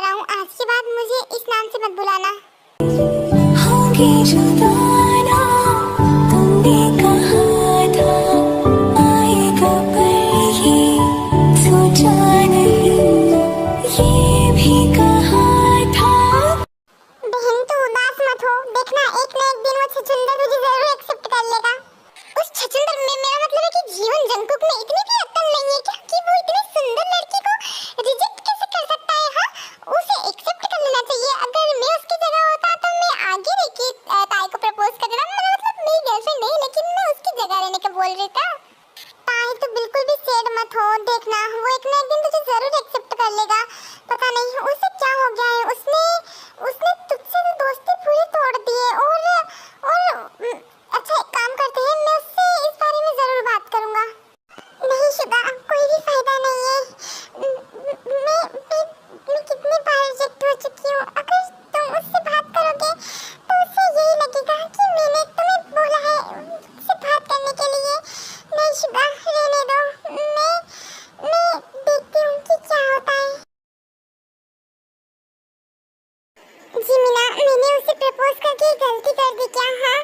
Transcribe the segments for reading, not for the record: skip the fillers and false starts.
रहा हूँ, आज के बाद मुझे इस नाम से मत बुलाना। होंगे जुदा ना, तुमने कहा था आएगा पर ये सोचा नहीं, ये भी कहा था। बहन तू उदास मत हो, देखना एक न एक दिन वो छछूंदर तुझे जरूर एक्सेप्ट कर लेगा। उस छछूंदर में मेरा मतलब है कि जीवन जंकुक में इतनी भी अक्ल नहीं है क्या कि वो इतनी सुंदर लड़की को रिजेक्ट कैसे कर सकता है। हाँ, उसे एक्सेप्ट कर लेना चाहिए। अगर मैं उसकी जगह होता तो मैं आगे रह के ताई को प्रपोज कर देता। मेरा मतलब मेरी गर्लफ्रेंड नहीं, लेकिन मैं उसकी जगह रहने का बोल रही था। ताई तो बिल्कुल भी सैड मत हो, देखना वो एक न एक दिन तुझे जरूर एक्सेप्ट कर लेगा। पता नहीं उसे क्या हो गया है, उसने उसने तुझसे तो दोस्ती पूरी तोड़ दी है। और अच्छा एक काम करते हैं, मैं उससे इस बारे में जरूर बात करूंगा। नहीं शुदा, कोई भी फायदा नहीं है। मैं कितनी बार रिजेक्ट हो चुकी हूँ। अगर तुम उससे बात करोगे तो उसे यही लगेगा कि मैंने तुम्हें बोला है उससे बात करने के लिए। नहीं शुदा, रहने दो। मैं देखती हूँ कि क्या होता है। जी मीना, मैंने उसे प्रपोज करके गलती कर दी क्या? हाँ,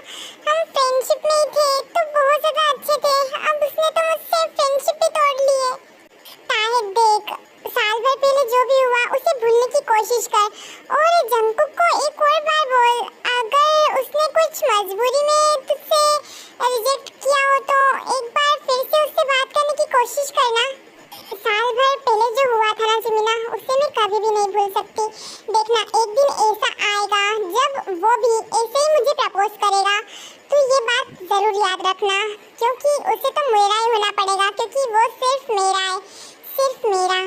हम फ्रेंडशिप में ही थे तो बहुत ज्यादा अच्छे थे। अब उसने तो मुझसे फ्रेंडशिप भी तोड़ ली है। ताहिर देख, साल भर पहले जो भी हुआ उसे भूलने की कोशिश कर और जंकुक को एक और बार बोल। अगर उसने कुछ मजबूरी में तुझसे रिजेक्ट किया हो तो एक बार फिर से उससे बात करने की कोशिश करना। साल भर पहले जो हुआ था ना जीमिना, उसे मैं कभी भी नहीं भूल सकती। देखना एक दिन ऐसा आएगा जब वो भी ऐसे ही मुझे प्रपोज करेगा। तो ये बात जरूर याद रखना, क्योंकि उसे तो मेरा ही होना पड़ेगा, क्योंकि वो सिर्फ मेरा है, सिर्फ मेरा।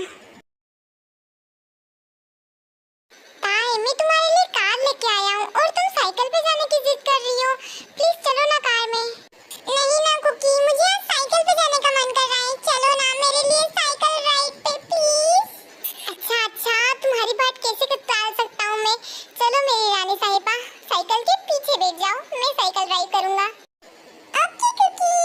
ताई, मैं तुम्हारे लिए कार लेके आया हूँ और तुम साइकिल पे जाने की जिद कर रही हो। प्लीज चलो ना कार में। नहीं ना कुकी, मुझे आज साइकिल पे जाने का मन कर रहा है। चलो ना मेरे लिए साइकिल राइड पे प्लीज। अच्छा, तुम्हारी बात कैसे टाल सकता हूँ मैं। चलो मेरी रानी साहिबा, साइकिल के पीछे बैठ जाओ, मैं साइकिल ड्राइव करूँगा। Okay cookie.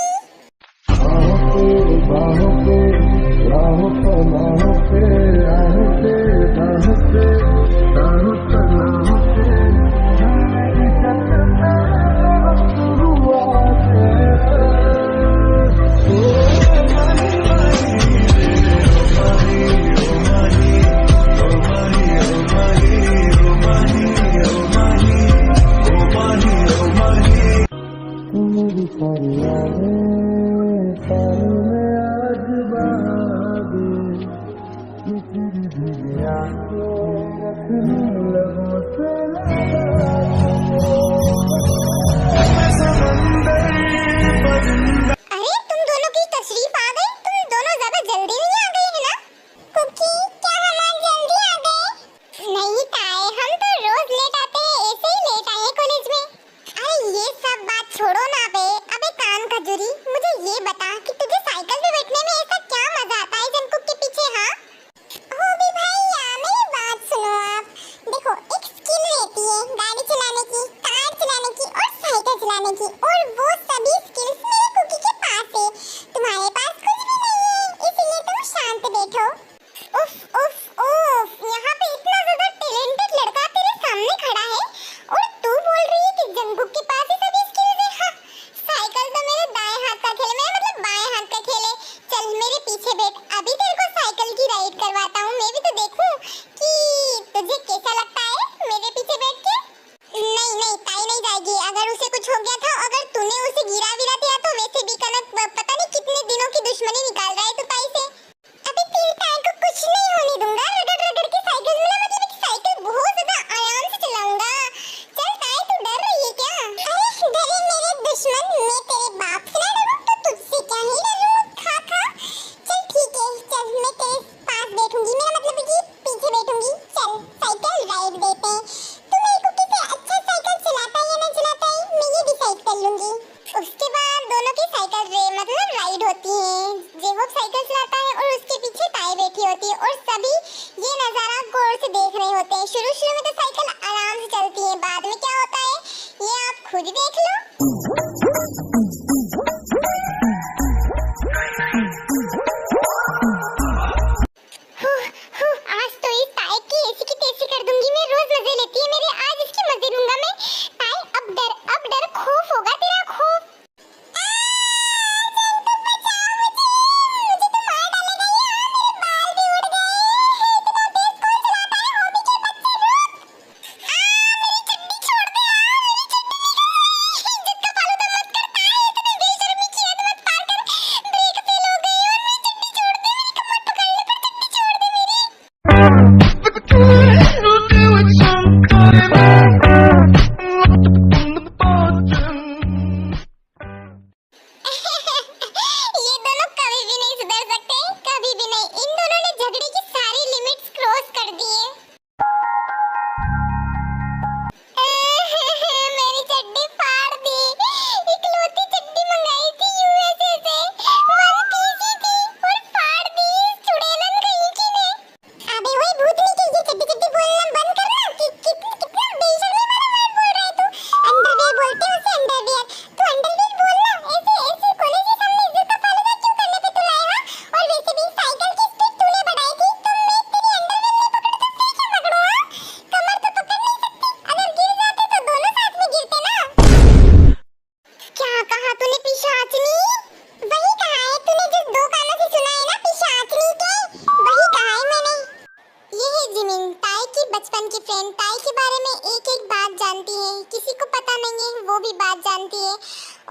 ताई के बारे में एक एक बात जानती है, किसी को पता नहीं है वो भी बात जानती है।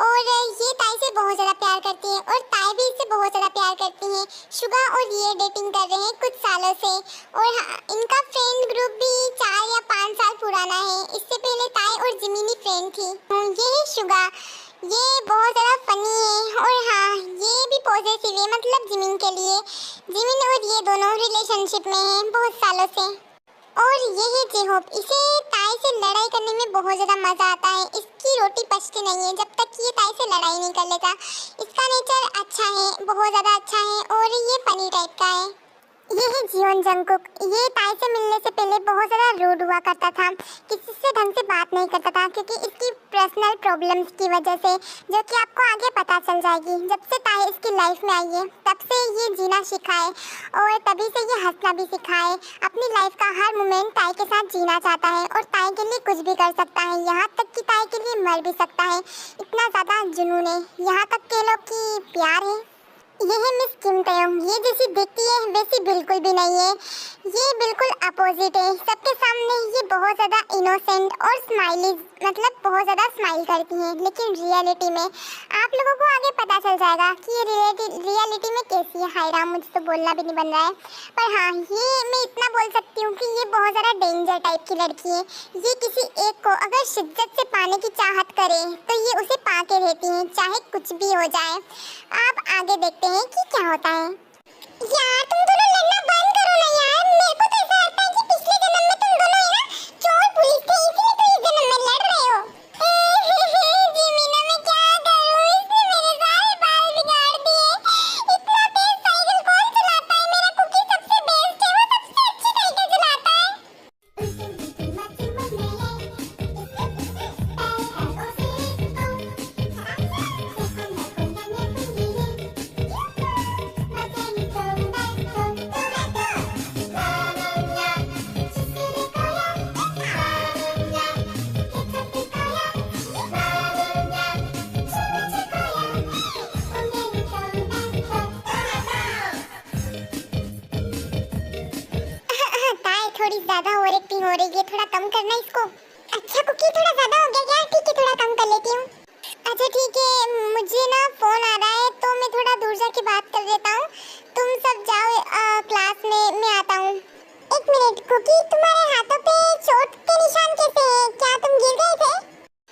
और ये ताई से बहुत ज़्यादा प्यार करती है और ताई भी इससे बहुत ज़्यादा प्यार करती है। शुगा और ये डेटिंग कर रहे हैं कुछ सालों से और इनका फ्रेंड ग्रुप भी 4 या 5 साल पुराना है। इससे पहले ताई और जिमिनी फ्रेंड थी। ये है शुगा, ये बहुत ज़्यादा फनी है और हाँ ये भी पॉजिटिव है, मतलब जिमिन के लिए। जिमिन और ये दोनों रिलेशनशिप में हैं बहुत सालों से। और ये है जेहोप, इसे ताई से लड़ाई करने में बहुत ज़्यादा मज़ा आता है। इसकी रोटी पचती नहीं है जब तक ये ताई से लड़ाई नहीं कर लेता। इसका नेचर अच्छा है, बहुत ज़्यादा अच्छा है और ये फनी टाइप का है। ये है जियोन जंगकुक, ये ताई से मिलने से पहले बहुत ज़्यादा रूड हुआ करता था, किसी से ढंग से बात नहीं करता था क्योंकि इसकी पर्सनल प्रॉब्लम्स की वजह से, जो कि आपको आगे पता चल जाएगी। जब से ताई इसकी लाइफ में आई है तब से ये जीना सीखा है और तभी से ये हंसना भी सीखा है। अपनी लाइफ का हर मोमेंट ताई के साथ जीना चाहता है और ताई के लिए कुछ भी कर सकता है, यहाँ तक कि ताई के लिए मर भी सकता है। इतना ज़्यादा जुनून है, यहाँ तक कह लो कि प्यार है। ये है मिस किम तयंग, ये जैसी दिखती है वैसी बिल्कुल भी नहीं है, ये बिल्कुल अपोजिट है। सबके सामने ये बहुत ज़्यादा इनोसेंट और स्माइली, मतलब बहुत ज़्यादा स्माइल करती हैं, लेकिन रियलिटी में आप लोगों को आगे पता चल जाएगा कि ये रियलिटी में कैसी है। हाय राम, मुझे तो बोलना भी नहीं बन रहा है, पर हाँ ये मैं इतना बोल सकती हूँ कि ये बहुत ज़्यादा डेंजर टाइप की लड़की है। ये किसी एक को अगर शिद्दत से पाने की चाहत करे तो ये उसे पा के रहती हैं, चाहे कुछ भी हो जाए। आप आगे देखते हैं कि क्या होता है। यार तुम दोनों लड़ना बंद करो ना यार, मेरे को तो ऐसा लगता है कि पिछले जन्म में तुम दोनों है ना चोर पुलिस थे, इसलिए तो इस जन्म में लड़ रहे हो। जिमीना मैं क्या करूं, इसने मेरे सारे बाल बिगाड़ दिए। इतना तेज साइकिल कौन चलाता है? मेरा कुकी सबसे बेस्ट है, वो सबसे अच्छी साइकिल चलाता है। थोड़ी ज्यादा ओवर एक्टिंग हो रही है, थोड़ा कम करना इसको। अच्छा कुकी थोड़ा ज्यादा हो गया क्या? ठीक है थोड़ा कम कर लेती हूँ। अच्छा ठीक है, मुझे ना फोन आ रहा है तो मैं थोड़ा दूर जाके बात कर देता हूँ। तुम सब जाओ क्लास में, मैं आता हूँ। एक मिनट कुकी, तुम्हारे हाथों पे चोट के निशान कैसे हैं? क्या तुम गिर गए थे?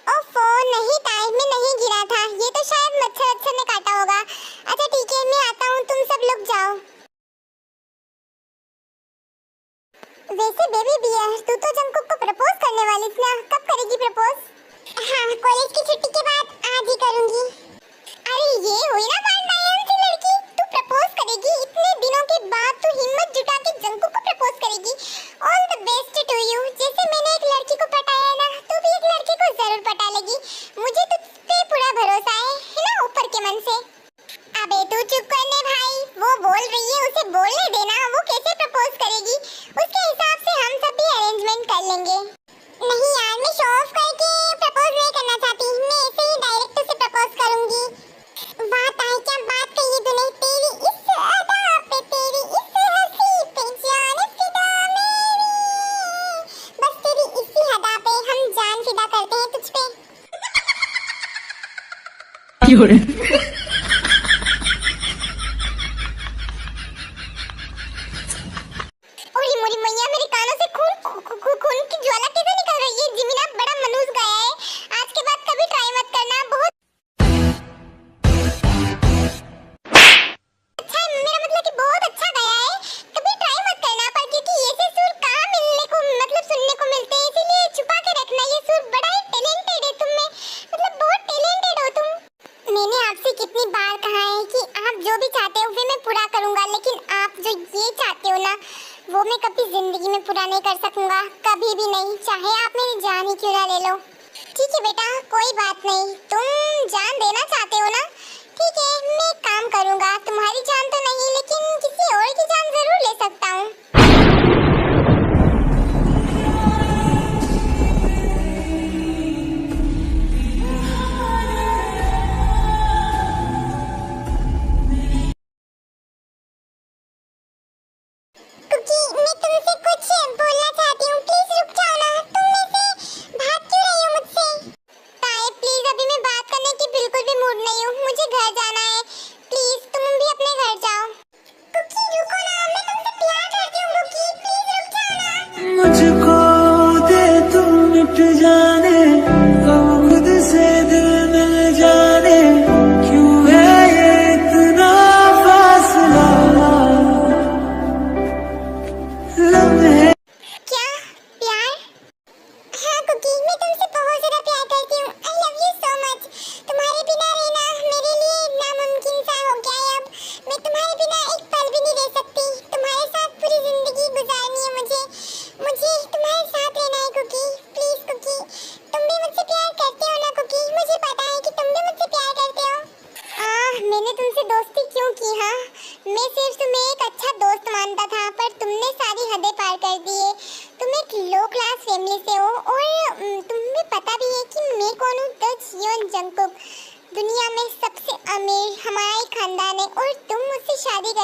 ओफो नहीं ताई, मैं नहीं गिरा था, ये तो शायद मच्छर ने काटा होगा। अच्छा ठीक है मैं आता हूँ, तुम सब लोग जाओ। वैसे बेबी बियर, तू तो जंगकुक को प्रपोज करने वाली थी ना, कब करेगी प्रपोज? हाँ कॉलेज की छुट्टी के बाद आज ही करूंगी। अरे ये हुई ना बात नायान सी लड़की, तू प्रपोज करेगी इतने दिनों के बाद, तू हिम्मत जुटा के जंगकुक को प्रपोज करेगी। All the best to you. जैसे मैंने एक लड़की को पटाया ना, तू भी एक लड़के को जरूर पटा लेगी, मुझे तुझ पे पूरा भरोसा है ना ऊपर के मन से। अबे तू चुप करने भाई, वो बोल रही है उसे बोलने देना, वो कैसे प्रपोज करेगी उसके हिसाब से हम सब भी अरेंजमेंट कर लेंगे। नहीं यार मैं शो ऑफ करके प्रपोज नहीं करना चाहती, मैं ऐसे ही डायरेक्ट उसे प्रपोज करूंगी। बात है क्या बात कही तूने, तेरी इस अदा पे, तेरी इस हंसी पे जान फिदा मेरी, बस तेरी इसी अदा पे हम जान फिदा करते हैं तुझ पे। वो मैं कभी जिंदगी में पूरा नहीं कर सकूंगा, कभी भी नहीं, चाहे आप मेरी जान ही क्यों ना ले लो। ठीक है बेटा कोई बात नहीं, तुम जान देना चाहते हो ना, ठीक है मैं काम करूंगा, तुम्हारी जान तो नहीं लेकिन किसी और की जान जरूर ले सकता हूँ। मैं तुमसे कुछ बोलना चाहती हूँ, प्लीज रुक जाओ ना।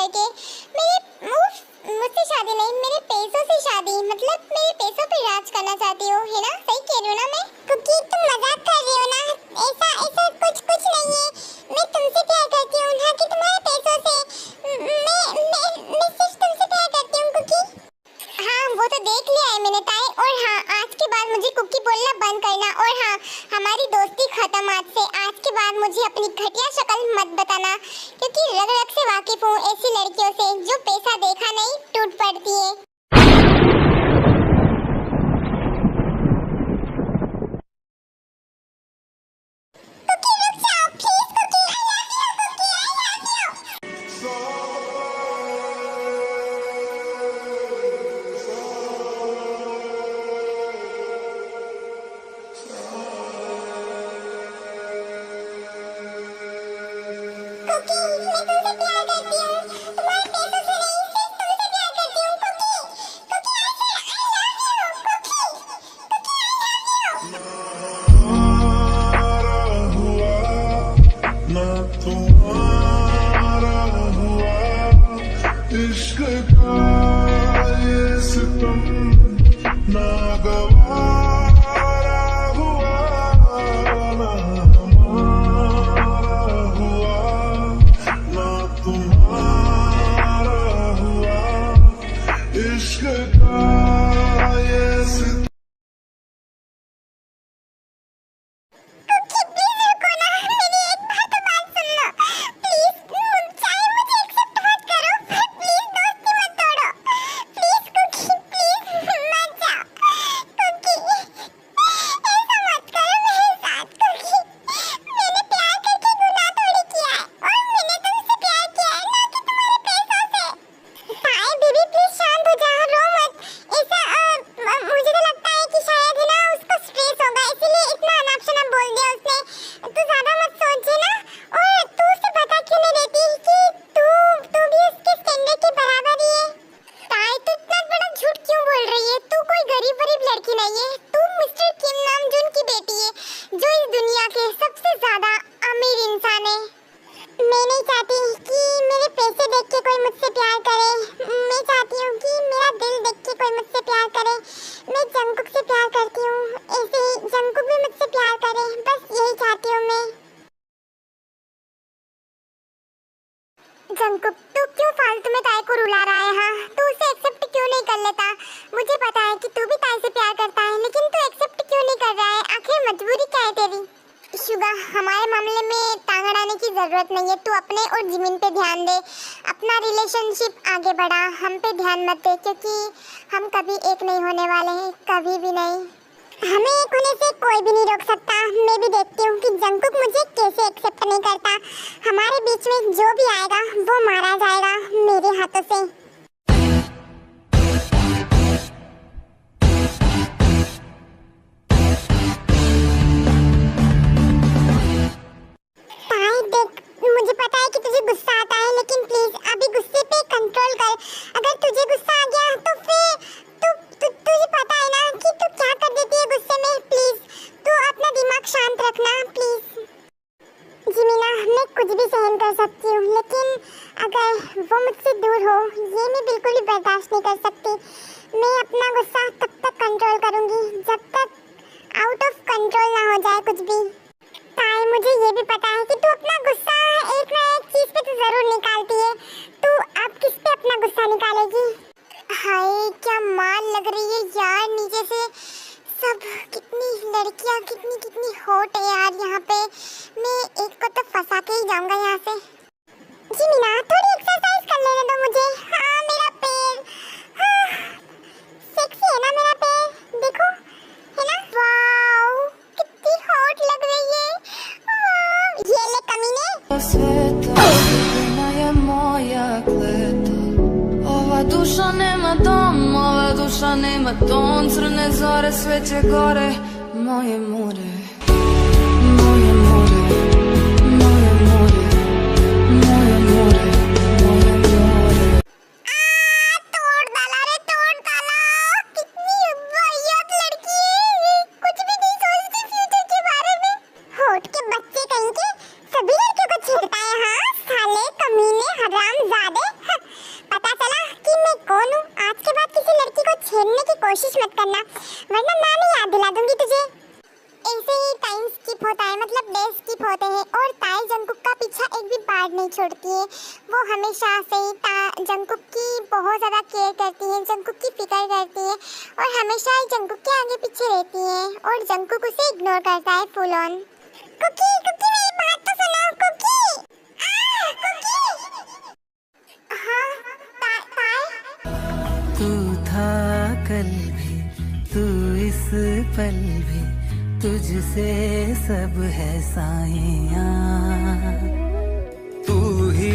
करके मेरे मुझसे शादी नहीं, मेरे पैसों से शादी, मतलब मेरे पैसों पे राज करना चाहती हो, है ना? सही कह रही हूँ ना मैं? क्योंकि तुम मजाक कर रही हो ना, ऐसा ऐसा कुछ नहीं है। मैं तुमसे प्यार करती हूँ ना कि तुम्हारे पैसों से। मैं सिर्फ तुमसे प्यार करती हूँ क्योंकि हाँ, वो तो देख लिया है मैंने ताई। और हाँ, आज के बाद मुझे कुकी बोलना बंद करना। और हाँ, हमारी दोस्ती खत्म आज से। आज के बाद मुझे अपनी घटिया शक्ल मत बताना, क्योंकि रग रग से वाकिफ हूँ ऐसी लड़कियों से जो पैसा देखा नहीं टूट पड़ती है। कुकी रुक जाओ please, cookie, I love you, cookie, I love you। Cookie, मैं तुमसे प्यार करती हूँ, तुम्हारे पैसों से नहीं, सिर्फ तुमसे प्यार करती हूँ cookie. Cookie, I love you, cookie, cookie, I love you। तुम्हारा हुआ ना तुम्हारा हुआ, इश्क का ये सितम ना गवारा हुआ, ना हमारा हुआ ना तुम्हारा हुआ, इश्क का ये सितम। कुकी प्लीज रुको ना, मेरी एक बार तो बात सुन लो प्लीज। चाहे मुझे एक्सेप्ट मत करो, पर प्लीज दोस्ती मत तोड़ो प्लीज। कुकी प्लीज मत जाओ कुकी, ऐसा मत करो मेरे साथ कुकी। मैंने प्यार करके गुनाह थोड़ी किया है, और मैंने तुमसे प्यार किया है ना कि तुम्हारे पैसों से। ताई बेबी प्लीज शांत हो जाओ, रो मत। ऐसा मुझे तो लगता है कि शायद है ना उसको स्ट्रेस होगा, इसीलिए इतना अनाप शनाप बोल दिया उसने। तू ज्यादा मत सोचिए ना। और तू उसे बता क्यों नहीं देती कि तू भी उसके स्टैंडर्ड के बराबर ही है? ताई तू इतना बड़ा झूठ क्यों बोल रही है? तू कोई गरीब लड़की नहीं है, तू मिस्टर किम नामजून की बेटी है, जो इस दुनिया के सबसे ज्यादा अमीर इंसान है। मैं नहीं चाहती कि मेरे पैसे देख के कोई मुझसे प्यार करे। मैं चाहती हूँ कि मेरा दिल देख के कोई मुझसे प्यार करे। मैं जंगकुक से प्यार करती हूँ, ऐसे ही जंगकुक भी मुझसे प्यार करे, बस यही चाहती हूँ मैं। जंगकुक तू क्यों फालतू में ताई को रुला रहा है? हाँ, तू उसे एक्सेप्ट क्यों नहीं कर लेता? मुझे पता है कि तू भी ताई से प्यार करता है, लेकिन तू एक्सेप्ट क्यों नहीं कर रहा है? आखिर मजबूरी क्या है तेरी? शुगा, हमारे मामले में टांग अड़ाने की जरूरत नहीं है। तू अपने और जिमिन पे ध्यान दे, अपना रिलेशनशिप आगे बढ़ा, हम पे ध्यान मत दे, क्योंकि हम कभी एक नहीं होने वाले हैं, कभी भी नहीं। हमें एक होने से कोई भी नहीं रोक सकता। मैं भी देखती हूँ कि जंगकुक मुझे कैसे एक्सेप्ट नहीं करता। हमारे बीच में जो भी आएगा वो मारा जाएगा मेरे हाथों से। ताई देख, मुझे पता है कि तुझे गुस्सा आता है, लेकिन प्लीज अभी गुस्से पे कंट्रोल कर। अगर तुझे गुस्सा आ गया तो फिर तुझे पता है ना कि तू क्या कर देती है गुस्से में। प्लीज तू अपना दिमाग शांत रखना प्लीज। जिमिना, मैं कुछ भी सहन कर सकती हूँ, लेकिन अगर वो मुझसे दूर हो, ये मैं बिल्कुल भी बर्दाश्त नहीं कर सकती। मैं अपना गुस्सा तब तक कंट्रोल करूँगी जब तक आउट ऑफ कंट्रोल ना हो जाए कुछ भी। ताई मुझे ये भी पता है कि तू अपना गुस्सा एक ना एक चीज पे तो जरूर निकालती है। तू अब किस पे अपना गुस्सा निकालेगी? हाय क्या मार लग रही है यार नीचे से सब। कितनी लड़कियां कितनी हॉट है यार यहाँ पे। मैं एक को तो फंसा के ही जाऊंगा यहाँ से। जिमिना थोड़ी एक्सरसाइज कर लेने दो मुझे। हाँ मेरा पैर, हाँ सेक्सी है ना मेरा पैर, देखो है ना? वाओ कितनी हॉट लग रही है। ये ले कमीने। Sveta, ona je moja kleta. Ova duša nema dom, ova duša nema ton. Crne zore, sveće gore, moje more. Moje more, moje more, moje more, moje more. तोड़ डाला रे, तोड़ डाला। कितनी वाहियात लड़की है, कुछ भी नहीं सोचती फ्यूचर के बारे में। होठ के बच्चे कहीं के सभी लड़कियों को छेड़ता है। हाँ साले कमीने हरामजादे। स्किप होता है, मतलब डे स्किप होते हैं और ताई जंकुक का पीछा एक भी बार नहीं छोड़ती है। वो हमेशा से ही जंकुक की बहुत ज़्यादा केयर करती है, जंकुक की फिक्र करती है और हमेशा ही जंकुक के आगे पीछे रहती है और जंकुक उसे इग्नोर करता है फुल ऑन। कुकी कुकी मेरी बात तो सुनो कुकी। कुकी हाँ ताई। तू था कल भी, तू इस पल भी, तुझसे सब है साइयां। तू ही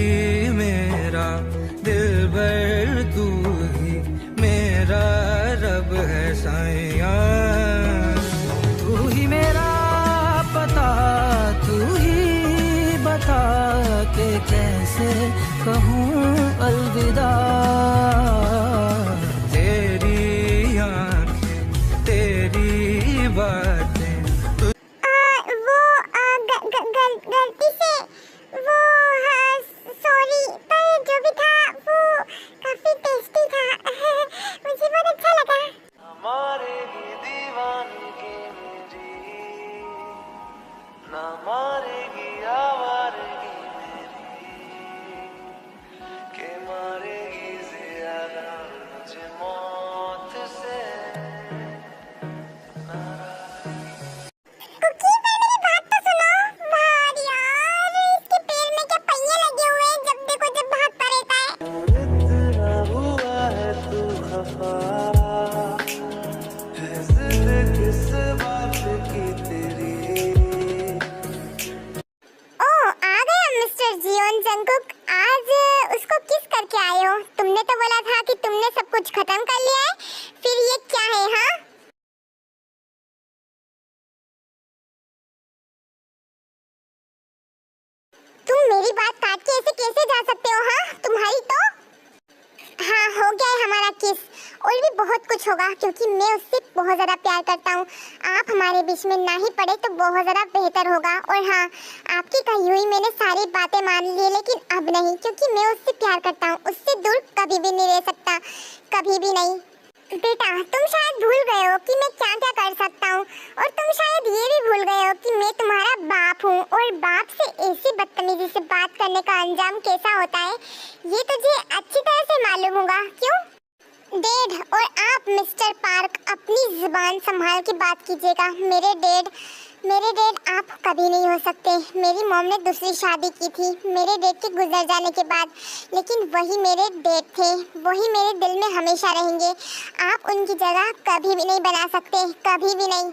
मेरा दिलबर, तू ही मेरा रब है साइयां। तू ही मेरा पता, तू ही बता के कैसे कहूँ अलविदा। तेरी आँखें, तेरी बातें। गलती से वो सॉरी, पर जो भी था वो काफी टेस्टी था। मुझे बहुत अच्छा लगा। हमारे ही दीवानगी मेरी, ना मारेगी आवारगी मेरी, के मारेगी ज्यादा मुझे मौत से। कुकी पर मेरी बात तो सुनो। बाहर यार इसके पैर में क्या पहिए लगे हुए हैं, जब देखो जब भागता रहता है। इतना हुआ है तू खफा, है जिद किस बात की तेरी। ओ आ गया मिस्टर जियोन जंकुक, आज उसको किस करके आए हो? तुमने तो बोला था कि तुमने सब कुछ खत्म कर लिया है, फिर ये क्या है? हाँ तुम मेरी बात काट के ऐसे कैसे जा सकते हो? हाँ तुम्हारी तो हाँ हो गया है हमारा किस, और भी बहुत कुछ होगा क्योंकि मैं उससे बहुत ज़्यादा प्यार करता हूँ। आप हमारे बीच में ना ही पड़े तो बहुत ज़्यादा बेहतर होगा। और हाँ आपकी कही हुई मैंने सारी बातें मान ली, लेकिन अब नहीं, क्योंकि मैं उससे प्यार करता हूँ। उससे दूर कभी भी नहीं रह सकता, कभी भी नहीं। बेटा तुम शायद भूल गए हो कि मैं क्या क्या कर सकता हूँ, और तुम शायद ये भी भूल गए हो कि मैं तुम्हारा बाप हूँ, और बाप से ऐसी बदतमीजी से बात करने का अंजाम कैसा होता है ये तुझे अच्छी तरह से मालूम होगा। क्यों डैड? और आप मिस्टर पार्क अपनी जुबान संभाल के बात कीजिएगा। मेरे डैड आप कभी नहीं हो सकते। मेरी मॉम ने दूसरी शादी की थी मेरे डैड के गुजर जाने के बाद, लेकिन वही मेरे डैड थे, वही मेरे दिल में हमेशा रहेंगे। आप उनकी जगह कभी भी नहीं बना सकते, कभी भी नहीं।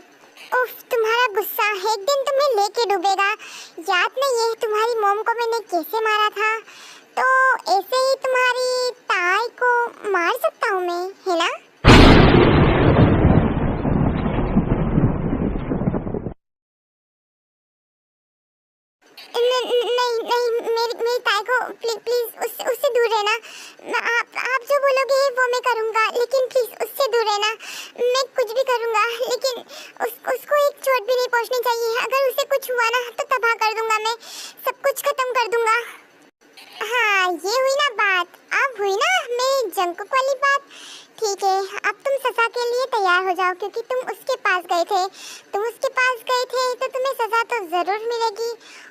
उफ तुम्हारा गुस्सा एक दिन तुम्हें लेके डूबेगा। याद नहीं है तुम्हारी मॉम को मैंने कैसे मारा था? तो ऐसे ही तुम्हारी ताई को मार सकता हूँ मैं, है ना? नहीं मेरी ताई को प्लीज उससे दूर रहना। आप जो बोलोगे वो मैं करूँगा, लेकिन प्लीज उससे दूर रहना। मैं कुछ भी करूँगा, लेकिन उसको एक चोट भी नहीं पहुँचनी चाहिए। अगर उसे कुछ हुआ ना तो तबाह कर दूँगा, मैं सब कुछ खत्म कर दूँगा। हाँ ये हुई ना बात, अब हुई ना मेरी जंकुक वाली बात। ठीक है अब तुम सजा के लिए तैयार हो जाओ, क्योंकि तुम उसके पास गए थे तो तुम्हें सजा तो ज़रूर मिलेगी।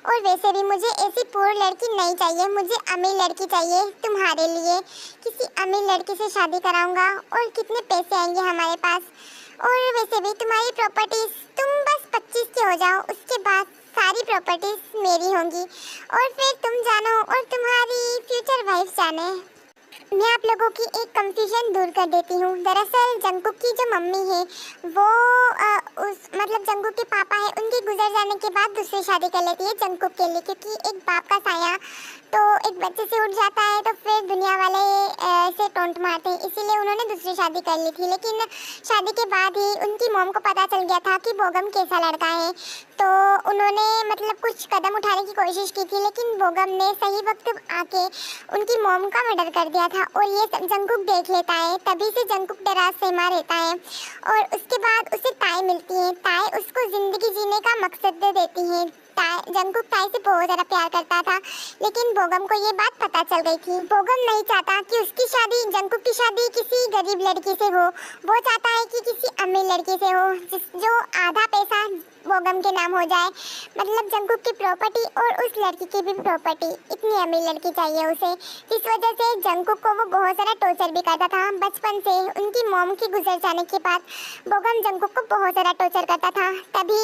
और वैसे भी मुझे ऐसी पूरी लड़की नहीं चाहिए, मुझे अमीर लड़की चाहिए। तुम्हारे लिए किसी अमीर लड़की से शादी कराऊंगा और कितने पैसे आएंगे हमारे पास। और वैसे भी तुम्हारी प्रॉपर्टीज, तुम बस 25 के हो जाओ, उसके बाद सारी प्रॉपर्टीज मेरी होंगी और फिर तुम जानो और तुम्हारी फ्यूचर वाइफ जाने। मैं आप लोगों की एक कंफ्यूजन दूर कर देती हूँ। दरअसल जंकुक की जो मम्मी है वो मतलब जंकुक के पापा है, उनके गुजर जाने के बाद दूसरी शादी कर लेती है जंकुक के लिए, क्योंकि एक बाप का साया तो एक बच्चे से उठ जाता है तो फिर दुनिया वाले ऐसे टोंट मारते हैं, इसीलिए उन्होंने दूसरी शादी कर ली थी। लेकिन शादी के बाद ही उनकी मॉम को पता चल गया था कि बोगम कैसा लड़का है, तो उन्होंने मतलब कुछ कदम उठाने की कोशिश की थी, लेकिन बोगम ने सही वक्त आके उनकी मॉम का मर्डर कर दिया था। और ये जंकुक देख लेता है, तभी से जंकुक डरा सहमा रहता है। और उसके बाद उसे ताई मिलती है, ताई उसको ज़िंदगी जीने का मकसद दे देती है। जंकुक ताई से बहुत ज़्यादा प्यार करता था, लेकिन बोगम को ये बात पता चल गई थी। बोगम नहीं चाहता कि उसकी शादी, जंकुक की शादी किसी गरीब लड़की से हो, वो चाहता है कि किसी अमीर लड़की से हो, जो आधा पैसा बोगम बोगम के नाम हो जाए। मतलब जंगकुक की प्रॉपर्टी और उस लड़की की भी प्रॉपर्टी। इतनी अमीर लड़की चाहिए उसे, जिस वजह से जंगकुक को वो बहुत सारा टॉर्चर भी करता था बचपन से। उनकी मॉम की गुजर जाने के बाद बोगम जंगकुक को बहुत सारा टॉर्चर करता था तभी।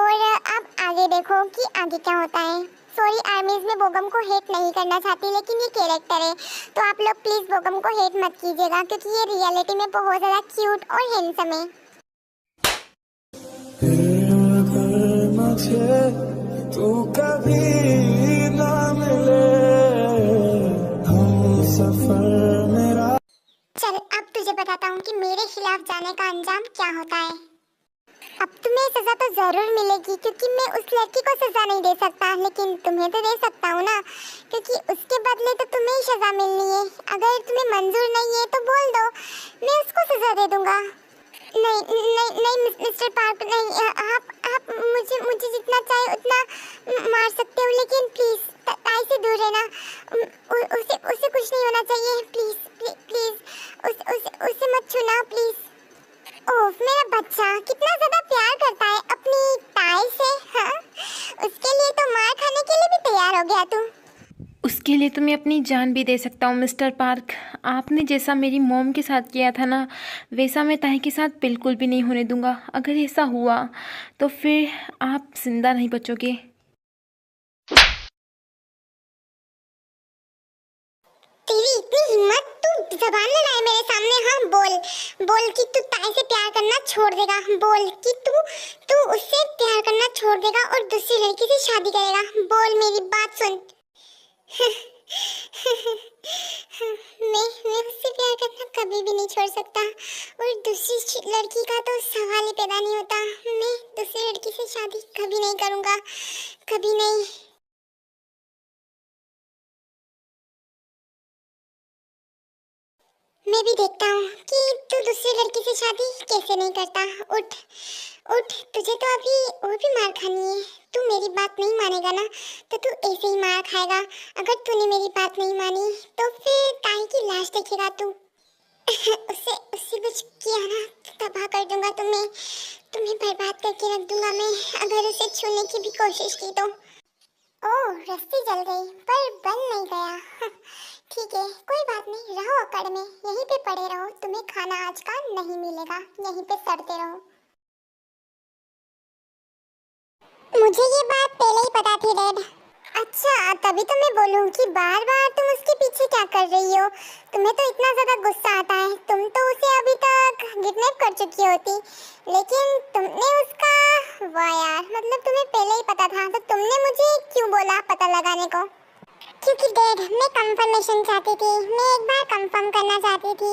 और अब आगे देखो कि आगे क्या होता है। सॉरी आर्मीज में बोगम को हेट नहीं करना चाहती, लेकिन ये कैरेक्टर है तो आप लोग प्लीज बोगम को हेट मत कीजिएगा, क्योंकि ये रियलिटी में बहुत ज़्यादा क्यूट और हैंडसम है। अगर मुझे तू कभी ना मिले, हम सफर मेरा। चल अब तुझे बताता हूँ कि मेरे खिलाफ जाने का अंजाम क्या होता है। अब तुम्हें सजा तो जरूर मिलेगी, क्योंकि मैं उस लड़की को सजा नहीं दे सकता, लेकिन तुम्हें तो दे सकता हूँ ना, क्योंकि उसके बदले तो तुम्हें ही सजा मिलनी है। अगर तुम्हें मंजूर नहीं है तो बोल दो, मैं उसको सजा दे दूंगा। नहीं नहीं नहीं मिस्टर पार्क, नहीं, आप मुझे जितना चाहे उतना मार सकते हो, लेकिन प्लीज ताई से दूर रहना। उसे कुछ नहीं होना चाहिए, प्लीज प्लीज उसे मत छूना प्लीज। ओह मेरा बच्चा कितना ज्यादा प्यार करता है अपनी ताई से। हाँ, उसके लिए तो मार खाने के लिए भी तैयार हो गया तू। उसके लिए तो मैं अपनी जान भी दे सकता हूँ मिस्टर पार्क। आपने जैसा मेरी मॉम के साथ किया था ना, वैसा मैं ताई के साथ बिल्कुल भी नहीं होने दूंगा। अगर ऐसा हुआ तो फिर आप जिंदा नहीं बचोगे। तेरी इतनी हिम्मत, तू जबान लड़ाए मेरे सामने। हाँ बोल कि तू ताई से प्यार करना छोड़ देगा। बोल कि तू उससे प्यार करना छोड़ देगा और दूसरी लड़की से शादी करेगा। बोल मेरी बात सुन। मैं उससे प्यार करना कभी भी नहीं छोड़ सकता, और दूसरी लड़की का तो सवाल ही पैदा नहीं होता। मैं दूसरी लड़की से शादी कभी नहीं करूँगा, कभी नहीं। मैं भी देखता हूँ कि तू दूसरी लड़की से शादी कैसे नहीं करता। उठ उठ, तुझे तो अभी और भी मार खानी है। तू मेरी बात नहीं मानेगा ना, तो तू ऐसे ही मार खाएगा। अगर तूने मेरी बात नहीं मानी तो फिर ताई की लाश देखेगा तू। उससे कुछ किया ना तो तबाह कर दूंगा तुम्हें बर्बाद करके रख दूंगा मैं, अगर उसे छूने की भी कोशिश की तो। ओह रस्सी जल गई पर बन नहीं गया। ठीक है कोई बात नहीं, रहो अकड़ में, यहीं पे पड़े रहो। तुम्हें खाना आज का नहीं मिलेगा, यहीं पे सड़ते रहो। मुझे ये बात पहले ही पता थी डैड। अच्छा तभी तो मैं बोलूं कि बार बार तुम उसके पीछे क्या कर रही हो। तुम्हें तो इतना ज्यादा गुस्सा आता है, तुम तो उसे अभी तक किडनैप कर चुकी होती, लेकिन तुमने उसका, वाह यार, मतलब तुम्हें पहले ही पता था, तो तुमने मुझे क्यों बोला पता लगाने को? क्योंकि डैड मैं कंफर्मेशन चाहती थी, मैं एक बार कंफर्म करना चाहती थी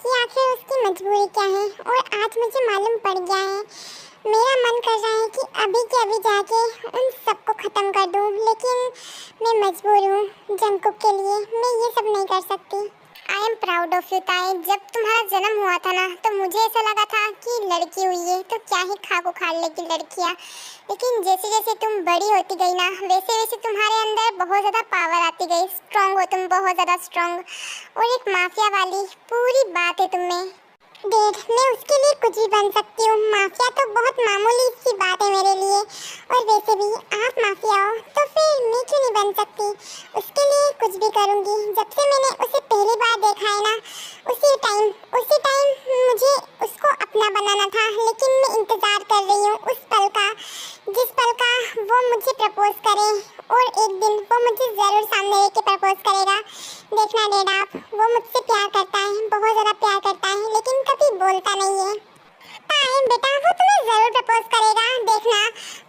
कि आखिर उसकी मजबूरी क्या है, और आज मुझे मालूम पड़ गया है। मेरा मन कर रहा है कि अभी के अभी जाके उन सबको ख़त्म कर दूं, लेकिन मैं मजबूर हूँ जंगकुक के लिए, मैं ये सब नहीं कर सकती। I am proud of you ताई। जब तुम्हारा जन्म हुआ था ना, तो मुझे ऐसा लगा था कि लड़की हुई है तो क्या ही खाक उखाड़ लेगी लड़कियाँ, लेकिन जैसे जैसे तुम बड़ी होती गई ना, वैसे वैसे तुम्हारे अंदर बहुत ज़्यादा पावर आती गई। स्ट्रॉन्ग हो तुम, बहुत ज़्यादा स्ट्रॉन्ग, और एक माफिया वाली पूरी बात है तुम में। डैड मैं उसके लिए कुछ भी बन सकती हूँ, माफिया तो बहुत मामूली सी बात है मेरे लिए, और वैसे भी आप माफिया हो तो फिर मैं क्यों नहीं बन सकती। उसके लिए कुछ भी करूँगी। जब से मैंने उसे पहली बार देखा है ना, उसी टाइम मुझे उसको अपना बनाना था, लेकिन मैं इंतज़ार कर रही हूँ उस पल का, जिस पल का वो मुझे प्रपोज करे, और एक दिन वो मुझे ज़रूर सामने लेके प्रपोज करेगा। देखना डैड आप, वो मुझसे प्यार करता है, बहुत ज़्यादा प्यार करता है, लेकिन कभी बोलता नहीं है। ताई बेटा वो तुम्हें ज़रूर प्रपोज करेगा, देखना।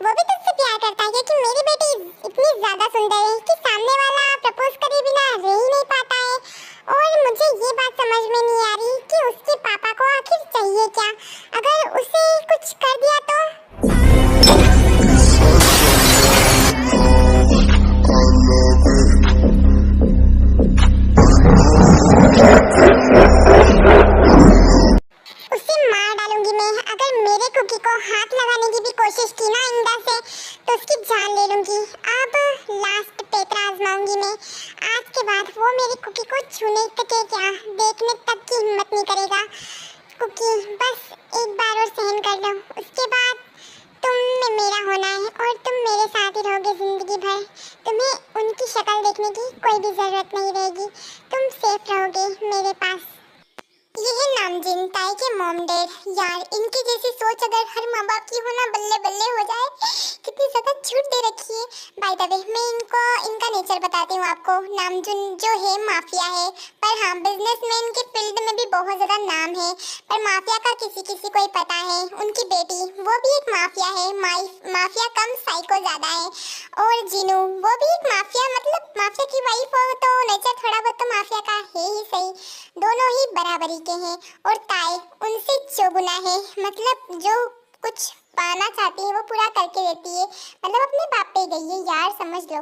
वो भी तुझसे प्यार करता है, क्योंकि मेरी बेटी इतनी ज़्यादा सुंदर है कि सामने वाला प्रपोज करे बिना रह ही नहीं पाता है। और मुझे ये बात समझ में नहीं आ रही कि उसके पापा को आखिर चाहिए क्या, अगर उसे कुछ कर दिया तो। उसे मार डालूंगी मैं, अगर मेरे कुकी को हाथ लगाने की भी कोशिश की ना इंदा से, तो उसकी जान ले लूंगी। अब लास्ट पेतरा आजमाऊंगी मैं। आज के बाद वो मेरी कुकी को छूने तक क्या, देखने तक की हिम्मत नहीं करेगा। कुकी बस एक बार और सहन कर लो, उसके बाद तुम मेरा होना है और तुम मेरे साथ ही रहोगे जिंदगी भर। तुम्हें उनकी शक्ल देखने की कोई भी जरूरत नहीं रहेगी। तुम सेफ रहोगे मेरे पास। ये है नामजीन ताई के मॉम डैड। यार इनकी जैसी सोच अगर हर माँ बाप की हो ना, बल्ले बल्ले हो जाए। कितनी ज्यादा छूट दे रखी है। बाय द वे मैं इनका नेचर बताती हूँ आपको। नामजून जो है माफिया है, पर हाँ बिजनेसमैन के फील्ड में भी बहुत ज्यादा नाम है। पर माफिया का किसी किसी को ही पता है। उनकी बेटी वो भी एक माफिया है। माफिया कम साइको ज्यादा है। और जीनू वो भी एक माफिया, मतलब माफिया की वाइफ हो तो नेचर थोड़ा बहुत तो माफिया का है ही सही। दोनों ही बराबरी के हैं। और ताई उनसे चौगुना है, मतलब जो कुछ पाना चाहती है वो पूरा करके देती है। मतलब अपने बाप पे गई है यार, समझ लो।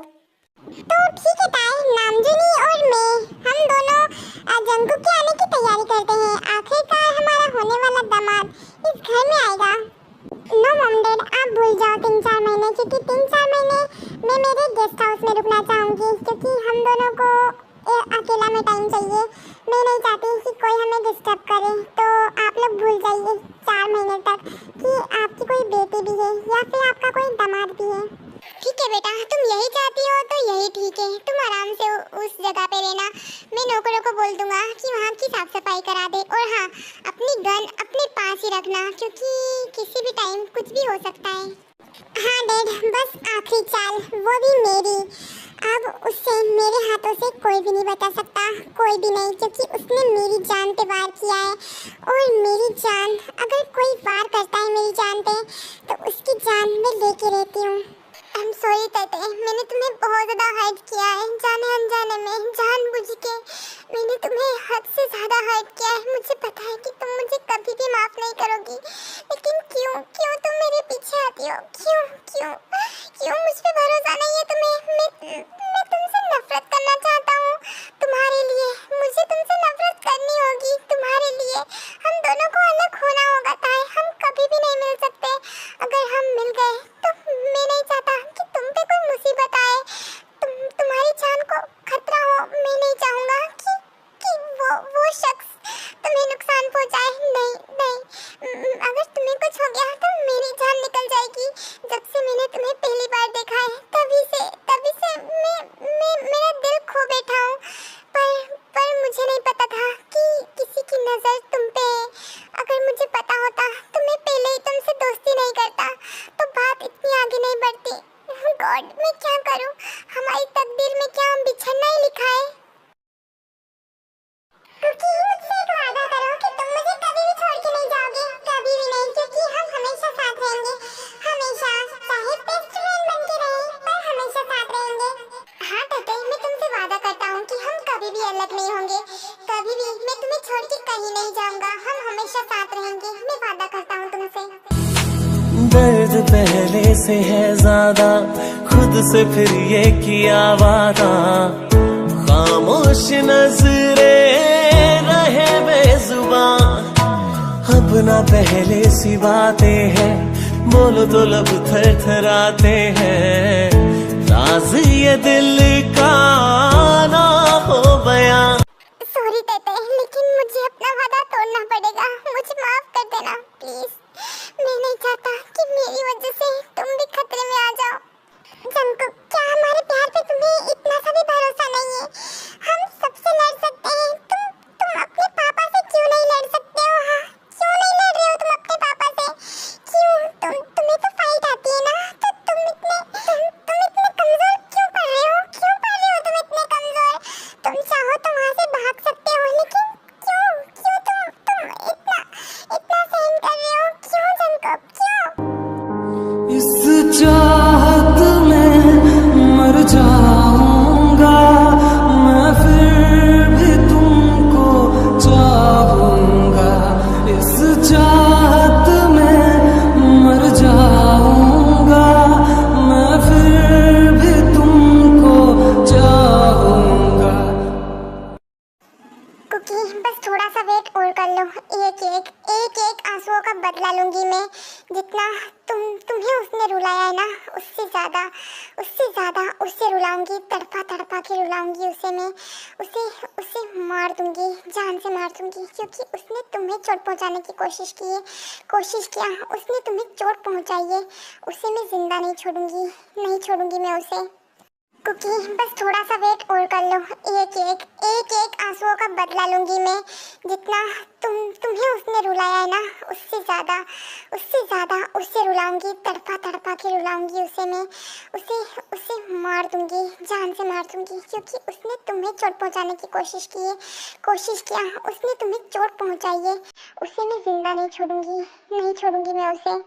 तो ठीक है ताई, नामजूनी और मैं हम दोनों जंगकुक के आने की तैयारी करते हैं। आखिरकार हमारा होने वाला दामाद इस घर में आएगा। नो मॉम डैड, आप भूल जाओ 3-4 महीने, क्योंकि 3-4 महीने मैं मेरे गेस्ट हाउस में रुकना चाहूँगी, क्योंकि हम दोनों को अकेला में टाइम चाहिए। मैं नहीं चाहती कि कोई हमें डिस्टर्ब करे। तो आप लोग भूल जाइए 4 महीने तक कि आपकी कोई बेटी भी है या फिर आपका कोई दामाद भी है। ठीक है बेटा, तुम यही चाहती हो तो यही ठीक है। तुम आराम से उस जगह पे रहना। मैं नौकरों को बोल दूंगा कि वहाँ की साफ सफाई करा दे। और हाँ, अपनी गन अपने पास ही रखना, क्योंकि किसी भी टाइम कुछ भी हो सकता है। हाँ डैड, बस आखिरी चाल वो भी मेरी। अब उससे मेरे हाथों से कोई भी नहीं बचा सकता, कोई भी नहीं, क्योंकि उसने मेरी जान पे वार किया है। और मेरी जान, अगर कोई वार करता है मेरी जान पे तो उसकी जान मैं लेके रहती हूँ। आई एम सॉरी तते, मैंने तुम्हें बहुत ज़्यादा हर्ट किया है, जाने अनजाने में, जानबूझ के मैंने तुम्हें हद से ज़्यादा हर्ट किया है। मुझे पता है कि तुम मुझे कभी भी माफ़ नहीं करोगी, लेकिन क्यों तुम मेरे पीछे आती हो? क्यों मुझ पे भरोसा नहीं है तुम्हें? मैं तुमसे नफरत करना चाहता हूँ। तुम्हारे लिए मुझे तुमसे नफरत करनी होगी। तुम्हारे लिए हम दोनों को अलग होना होगा ताई। हम कभी भी नहीं मिल सकते। अगर हम मिल गए तो मैं नहीं चाहता कि तुम पे कोई मुसीबत आए, तुम्हारी जान को खतरा हो। मैं नहीं चाहूँगा कि वो शख्स तुम्हें नुकसान पहुँचाए। नहीं, अगर तुम्हें कुछ हो गया तो मेरी जान निकल जाएगी। जब से मैंने तुम्हें पहली बार देखा है तभी से मैं मेरा दिल खो बैठा हूँ। पर मुझे नहीं पता था कि किसी की नज़र तुम पे है। अगर मुझे पता होता तो मैं पहले ही तुमसे दोस्ती नहीं करता, तो बात इतनी आगे नहीं बढ़ती। गॉड, मैं क्या करूँ? हमारी तकदीर में क्या बिछड़ना ही लिखा है? क्योंकि मुझसे एक वादा करो कि तुम मुझे कभी भी छोड़ के नहीं जाओगे, कभी भी नहीं, क्योंकि हम हमेशा साथ रहेंगे। हमेशा, चाहे बेस्ट फ्रेंड बन के रहें, पर हमेशा साथ रहेंगे। हाँ तते, मैं तुमसे वादा करता हूँ कि हम कभी भी अलग नहीं होंगे। कभी भी मैं तुम्हें छोड़ के कहीं नहीं जाऊँगा। हम हमेशा साथ रहेंगे। मैं वादा करता हूँ तुमसे। दर्द पहले से है ज्यादा, खुद से फिर ये किया वादा। खामोश नजरें रहे बेजुबान, अब ना पहले सी बातें हैं, बोलो तो लब थरथराते हैं। राज ये दिल का ना हो बयां। सॉरी तते, लेकिन मुझे अपना वादा तोड़ना पड़ेगा। मुझे माफ कर देना प्लीज। मैं नहीं चाहता कि मेरी वजह से तुम भी खतरे में आ जाओ। जंगकुक, क्या हमारे प्यार पे तुम्हें इतना सा भी भरोसा नहीं है? हम सबसे लड़ सकते हैं। तुम अपने पापा से क्यों नहीं लड़ सकते हो? हाँ, क्यों नहीं लड़ रहे हो तुम अपने पापा से? क्यों? तुम्हें तो फाइट आती है ना, तो तुम इतने कमजोर क्यों पड़ रहे हो? क्यों पड़ रहे हो तुम इतने कमजोर? तुम चाहो तो वहाँ से भाग सकते हो, लेकिन क्यों तुम इतना सहन कर रहे हो? क्यों जंगकुक, क्यों? इस चाहत में मर जाऊंगा मैं, फिर भी तुमको चाहूंगा। इस चाहत में मर जाऊंगा मैं, फिर भी तुमको चाहूंगा। कुकी, बस थोड़ा सा वेट और कर लो। एक एक आंसुओं का बदला लूंगी मैं। जितना तुम्हें उसने रुलाया है ना, उससे ज्यादा उससे रुलाऊंगी, तड़पा तड़पा के रुलाऊंगी उसे मैं। उसे मार दूंगी, जान से मार दूंगी, क्योंकि उसने तुम्हें चोट पहुंचाने की कोशिश किया। उसने तुम्हें चोट पहुंचाई है, उसे मैं जिंदा नहीं छोड़ूंगी मैं उसे। क्योंकि बस थोड़ा सा वेट और कर लो, एक आंसुओं का बदला लूंगी मैं। जितना तुम्हें उसने रुलाया है ना, उससे ज्यादा उससे रुलाऊंगी, तड़पा तड़पा के रुलाऊंगी उसे मैं। उसे मार दूंगी, जान से मार दूंगी, क्योंकि उसने तुम्हें चोट पहुंचाने की कोशिश किया। उसने तुम्हें चोट पहुंचाई है, उसे मैं जिंदा नहीं छोड़ूंगी मैं उसे।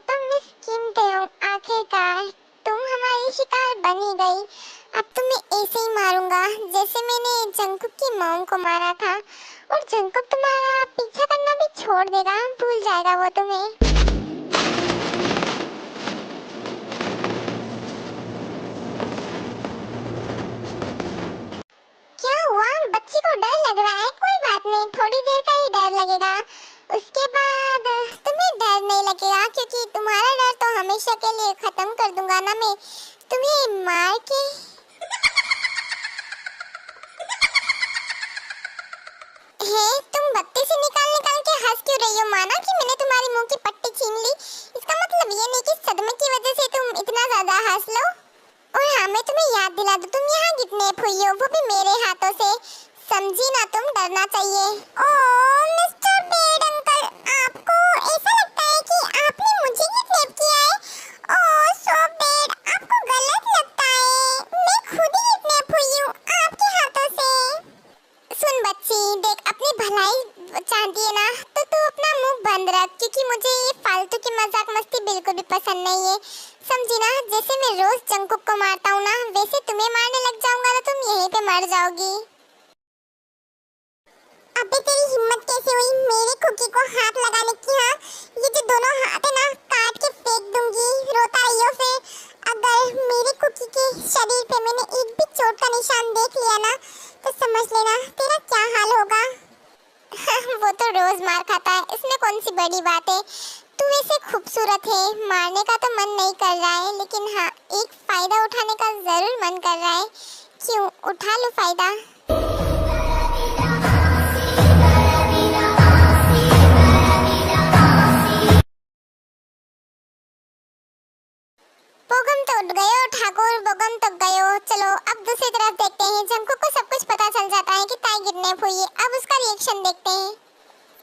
तुम मिस चिंते हो, आखिरकार तुम हमारी शिकार बनी गई। अब तुम्हें ऐसे ही मारूंगा जैसे मैंने जंकुक की मॉम को मारा था, और जंकुक तुम्हारा पीछा करना भी छोड़ देगा, भूल जाएगा वो तुम्हें। क्या हुआ? बच्ची को डर लग रहा है? कोई बात नहीं, थोड़ी देर का ही डर लगेगा, उसके बाद तुम्हें डर नहीं लगेगा, क्योंकि तुम्हारा डर तो हमेशा के लिए खत्म कर दूंगा ना मैं तुम्हें मार के। है, तुम बत्ती से निकाल के हंस क्यों रही हो? माना कि मैंने तुम्हारी मुंह की पट्टी छीन ली, इसका मतलब ये नहीं कि सदमे की वजह से तुम इतना ज्यादा हंस लो। और हाँ, मैं तुम्हें याद दिला दूं, तुम यहाँ किडनैप हुई हो, वो भी मेरे हाथों से, समझी ना? तुम डरना चाहिए। ओह मिस्टर बेड अंकल, आपको ऐसा लगता है कि आपने मुझे किडनैप किया है? ओह सो बेड, आपको गलत लगता है, मैं खुद ही किडनैप हुई हूँ आपके हाथों से। सुन बच्ची, देख, अपनी भलाई चाहती है ना, तो तू अपना मुंह बंद रख, क्योंकि मुझे ये फालतू की मजाक मस्ती बिल्कुल भी पसंद नहीं है, समझी ना? जैसे मैं रोज जंकुक को मारता हूँ ना, वैसे तुम्हें मारने लग जाऊंगा ना, तुम यहीं पे मर जाओगी। अबे तेरी हिम्मत कैसे हुई मेरे कुकी को हाथ लगाने की? हाँ, ये जो दोनों हाथ है ना, काट के फेंक दूंगी, रोता रहियो फिर। अगर मेरे कुकी के शरीर पे मैंने एक भी चोट का निशान देख लिया ना, तो समझ लेना तेरा क्या हाल होगा। वो तो रोज मार खाता है, इसमें कौन सी बड़ी बात है। तू वैसे खूबसूरत है, मारने का तो मन नहीं कर रहा है, लेकिन हाँ, एक फायदा उठाने का जरूर मन कर रहा है। क्यों? उठा लो फायदा। बोगम तो उठ गए हो ठाकुर, बोगम तो गए हो। चलो अब दूसरी तरफ देखते हैं। जंकुक को सब कुछ पता चल जाता है कि ताई किडनैप हुई है, अब उसका रिएक्शन देखते हैं।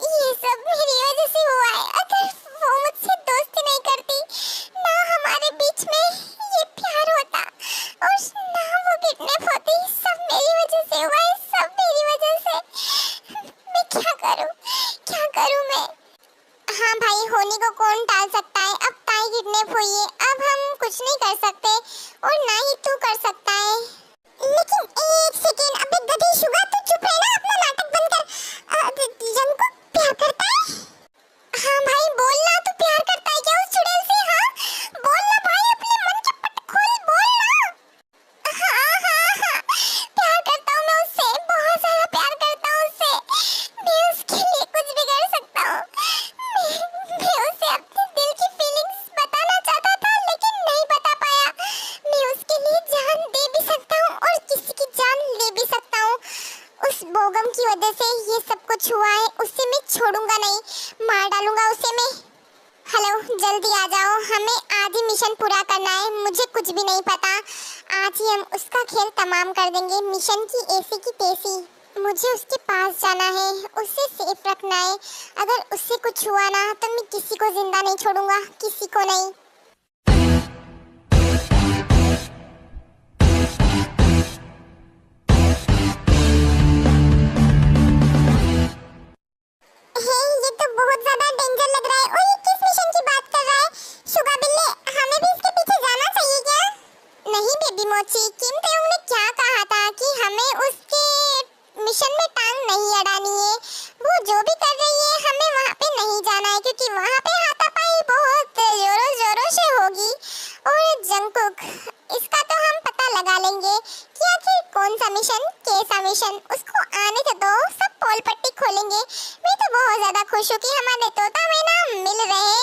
ये सब मेरी वजह से हुआ है, अगर वो मुझसे दोस्ती नहीं करती ना, हमारे बीच में ये प्यार होता, और ना वो किडनैप होती, सब मेरी वजह से हुआ है, सब मेरी वजह से। मैं क्या करूं मैं? हाँ भाई, होने को कौन टाल सकता है? अब ताई किडनैप हुई है, अब हम कुछ नहीं कर सकते, और ना ही तू कर सकता है। लेकिन एक सेकेंड, अबे गधी शुगा, तू चुप रहना, अपना नाटक बंद कर। जंकुक प्यार करता है? हाँ भाई, बोलना, तू प्यार करता है क्या उस चुड़ैल से? हाँ बोलना भाई, अपने मन के पट खोल, बोलना। हाँ, प्यार करता हूँ मैं उससे, बहुत सारा प्यार करता हूँ उससे, मैं उसके लिए कुछ भी कर सकता हूँ। मैं उसे अपने दिल की फीलिंग्स बताना चाहता था, लेकिन नहीं बता पाया। मैं उसके लिए जान दे भी सकता हूँ, और किसी की जान ले भी सकता हूँ। उस बोगम की वजह से ये सब कुछ हुआ है, उससे मैं छोड़ूंगा नहीं, मार डालूंगा उसे मैं। हेलो, जल्दी आ जाओ, हमें आज ही मिशन पूरा करना है, मुझे कुछ भी नहीं पता, आज ही हम उसका खेल तमाम कर देंगे, मिशन की ऐसी की तैसी। मुझे उसके पास जाना है, उसे सेफ रखना है, अगर उससे कुछ हुआ ना, तो मैं किसी को जिंदा नहीं छोड़ूंगा, किसी को नहीं। ये तो बहुत ज्यादा डेंजर लग रहा है। और ये किस मिशन की बात कर रहा है? शुगा बिल्ले, हमें भी इसके पीछे जाना चाहिए क्या? नहीं बेबी मोची, किम तेउंग ने क्या कहा था कि हमें उसके मिशन में टांग नहीं अड़ानी है। वो जो भी कर रही है, हमें वहाँ पे जैसे तोता मैना मिल रहे।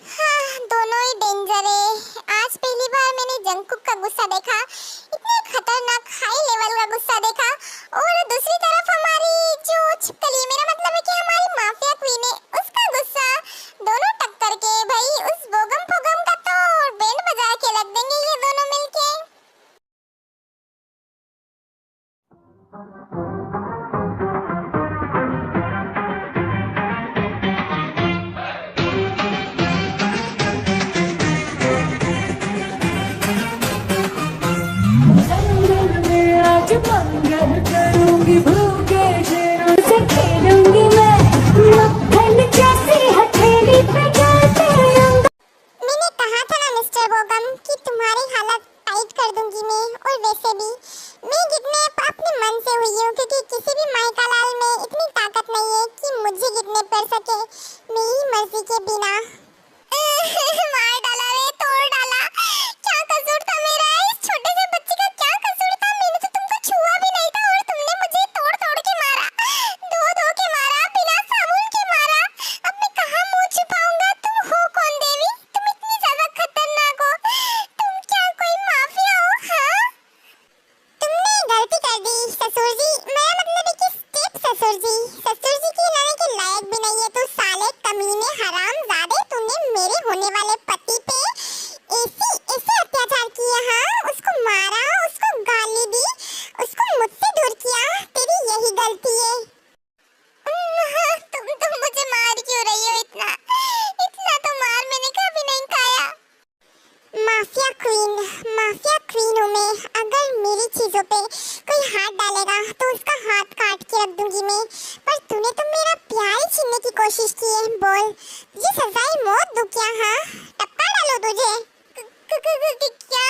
हाँ, दोनों ही डेंजर है। आज पहली बार मैंने जंगकुक का गुस्सा देखा, इतने खतरनाक हाई लेवल का गुस्सा देखा। और दूसरी तरफ हमारी जो छिपकली, मेरा मतलब है कि हमारी माफिया क्वीन है, उसका गुस्सा। दोनों टक्कर के भाई उस बोगम फोगम का तो बैंड बजा के रख देंगे ये दोनों मिलके। जंगल में आज मंगल करूंगी, भूखे शेरों से खेलूंगी मैं, मक्खन जैसी हथेली पे डालते रंग। मैंने कहा था ना मिस्टर बोगम कि तुम्हारी हालत टाइट कर दूंगी मैं। और वैसे भी मैं किडनैप अपने मन से हुई हूँ, क्योंकि किसी भी माइका लाल में इतनी ताकत नहीं है कि मुझे किडनैप कर सके मेरी मर्जी के बिना। मार डाला रे, तोड़ डाला। क्या कसूर था मेरा? इस छोटे से बच्चे का क्या कसूर था? मैंने तो तुमको छुआ भी नहीं था और तुमने मुझे तोड़ तोड़ के मारा, धो धो के मारा, बिना साबुन के मारा। अब मैं कहाँ मुंह छुपाऊंगा? तुम हो कौन देवी? तुम इतनी ज्यादा खतरनाक हो? तुम क्या कोई माफिया हो? हाँ, तुमने गलती कर दी ससुर जी। मेरा मतलब है कि स्टेप ससुर जी, ससुर जी के लाने के लायक भी नहीं है तू, साले कमीने हरामजादे। तूने मेरे होने वाले पति पे ऐसे अत्याचार किया। हाँ, उसको मारा, उसको गाली दी, उसको मुझसे दूर किया। तेरी यही गलती है। तुम मुझे मार क्यों रही हो? इतना इतना तो मार मैंने कभी नहीं खाया। माफिया क्वीन हूँ मैं। अगर मेरी चीजों पे कोई हाथ डालेगा तो उसका हाथ काट के रख दूंगी मैं। पर तूने तो मेरा प्यार ही छीनने की कोशिश की है। बोल, तुझे सजाए मौत दूं क्या? हाँ, टप्पा डालो तुझे। क्या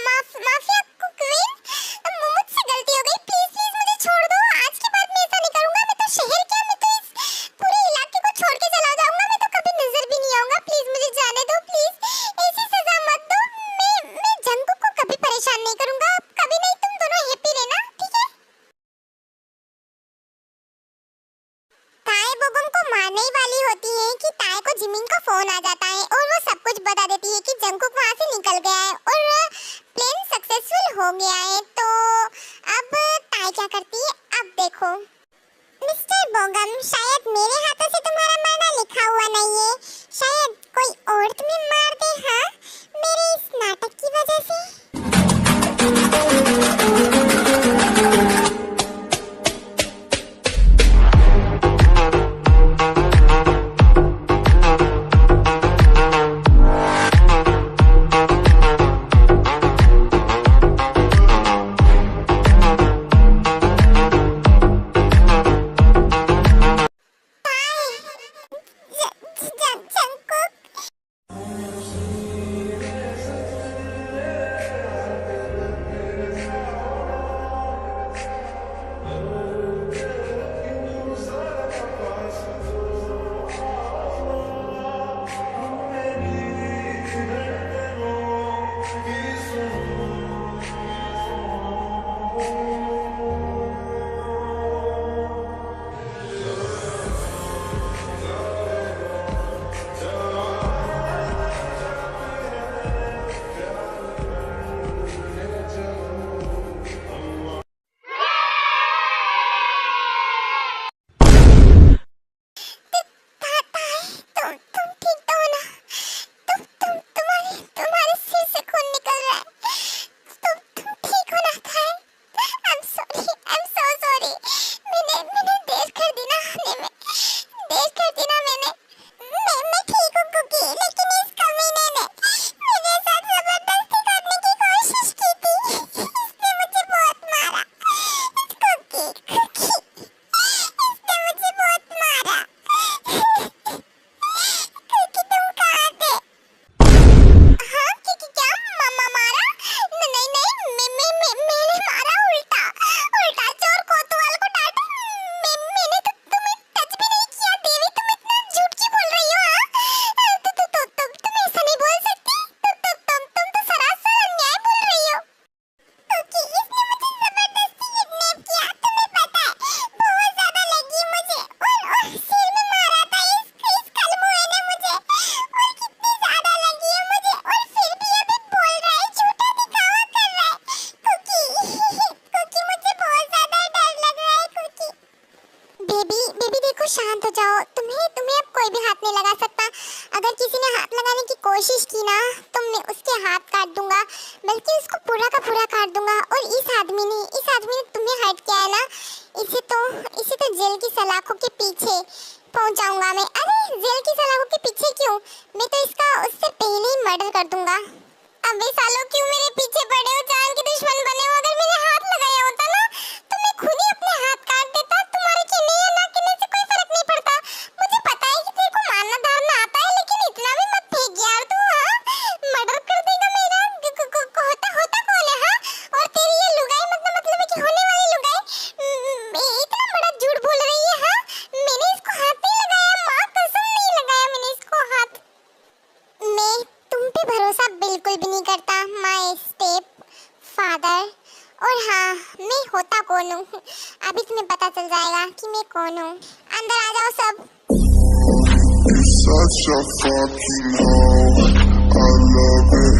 माफिया क्वीन, मुझसे गलती हो गई। प्लीज प्लीज मुझे छोड़ दो। आज के बाद मैं ऐसा नहीं करूंगा। मैं तो शहर क्या, मैं तो इस पूरे इलाके को छोड़ के चला जाऊंगा। मैं तो कभी नजर भी नहीं आऊंगा। प्लीज मुझे जाने दो। प्लीज ऐसी सजा मत दो। मैं जंगकुक को कभी परेशान नहीं करूंगा। कभी नहीं। तुम दोनों हैप्पी रहना, ठीक है? ताए बोगम को मारने ही वाली होती है कि ताए को जिमिन का फोन आ जाता है और वो सब कुछ बता देती है कि जंगकुक वहां से निकल गया है और प्लान सक्सेसफुल हो गया है। तो अब ताए क्या करती है, अब देखो। मिस्टर बोगम, शायद मेरे हाथों से तुम्हारा मरना लिखा हुआ नहीं है। शायद कोई और तुम्हें मार दे। हाँ, मेरे इस नाटक की वजह से। तुम्हें तुम्हें अब कोई भी हाथ नहीं लगा सकता। अगर किसी ने हाथ लगाने की कोशिश की ना तो मैं उसके हाथ काट दूंगा, बल्कि उसको पूरा का पूरा काट दूंगा। और इस आदमी ने तुम्हें हर्ट किया है ना, इसे तो जेल की सलाखों के पीछे पहुंचाऊंगा मैं। अरे जेल की सलाखों के पीछे क्यों, मैं तो इसका उससे पहले ही मर्डर कर दूंगा। अबे सालों क्यों मेरे पीछे पड़े हो, जान के दुश्मन बने हो। अगर मैंने हाथ लगाया होता ना तो मैं खुद ही अपने हाथ काट देता। तुम्हारे कहने या ना कहने से कोई फर्क नहीं पड़ता। मुझे पता है कि तेरे को मारना धारना आता है, लेकिन इतना भी मत फेंक यार तू। हाँ मर्डर कर देगा मेरा। होता कौन है? हाँ और तेरी ये लुगाई मतलब है कि होने वाली लुगाई इतना बड़ा झूठ बोल रही है। हाँ मैंने इसको हाथ नहीं लगाया, माँ कसम नहीं लगाया मैंने इसको हाथ। मैं तुम पे भरोसा बिल्कुल भी नहीं करता माय स्टेप फादर। और हाँ मैं होता कौन हूँ अभी तुम्हें पता चल जाएगा कि मैं कौन हूँ। अंदर आ जाओ सब। Such a fucking hoe, I love it.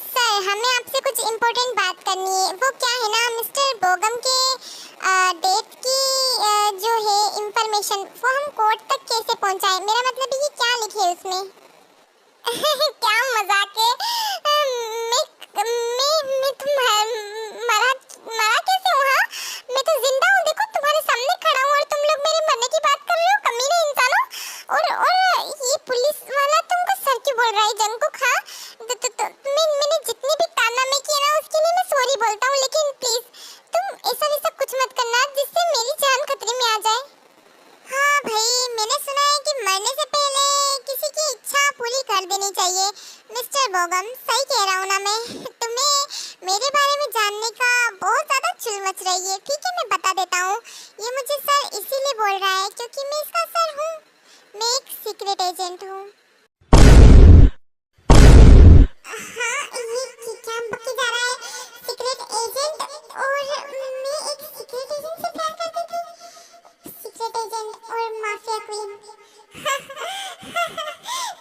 Sir हमें आपसे कुछ इम्पोर्टेंट बात करनी है। वो क्या है ना, मिस्टर बोगम के डेट की जो है इंफॉर्मेशन वो हम कोर्ट तक कैसे पहुंचाएं। मेरा मतलब है कि क्या लिखे है उसमें। क्या मजाक है। मैं तुम मरा कैसे हूँ? हाँ मैं तो जिंदा हूँ, देखो तुम्हारे सामने खड़ा हूँ और तुम लोग मेरे मरने की बात कर रहे हो, कमीने इंसानों। और ये पुलिस वाला तुमको सर क्यों बोल रहा है जंकुक? हाँ मैंने जितने भी कारनामे किए ना उसके लिए मैं सॉरी बोलता हूँ, लेकिन प्लीज तुम ऐसा वैसा कुछ मत करना जिससे मेरी जान खतरे में आ जाए। हाँ भाई मैंने सुना है कि मरने से पहले किसी की इच्छा पूरी कर देनी चाहिए। मिस्टर बोगम सही कह रहा हूँ ना मैं? तुम्हें मेरे बारे में जानने का बहुत ज्यादा चुल मच रही है। ठीक है मैं बता देता हूँ, ये मुझे सर इसीलिए बोल रहा है क्योंकि मैं इसका सर हूँ। मैं एक सीक्रेट एजेंट हूँ। हाँ ये क्या बक्के जा रहा है? Secret agent? और मैं एक सीक्रेट एजेंट से प्यार करती थी। सीक्रेट एजेंट और माफिया क्वीन।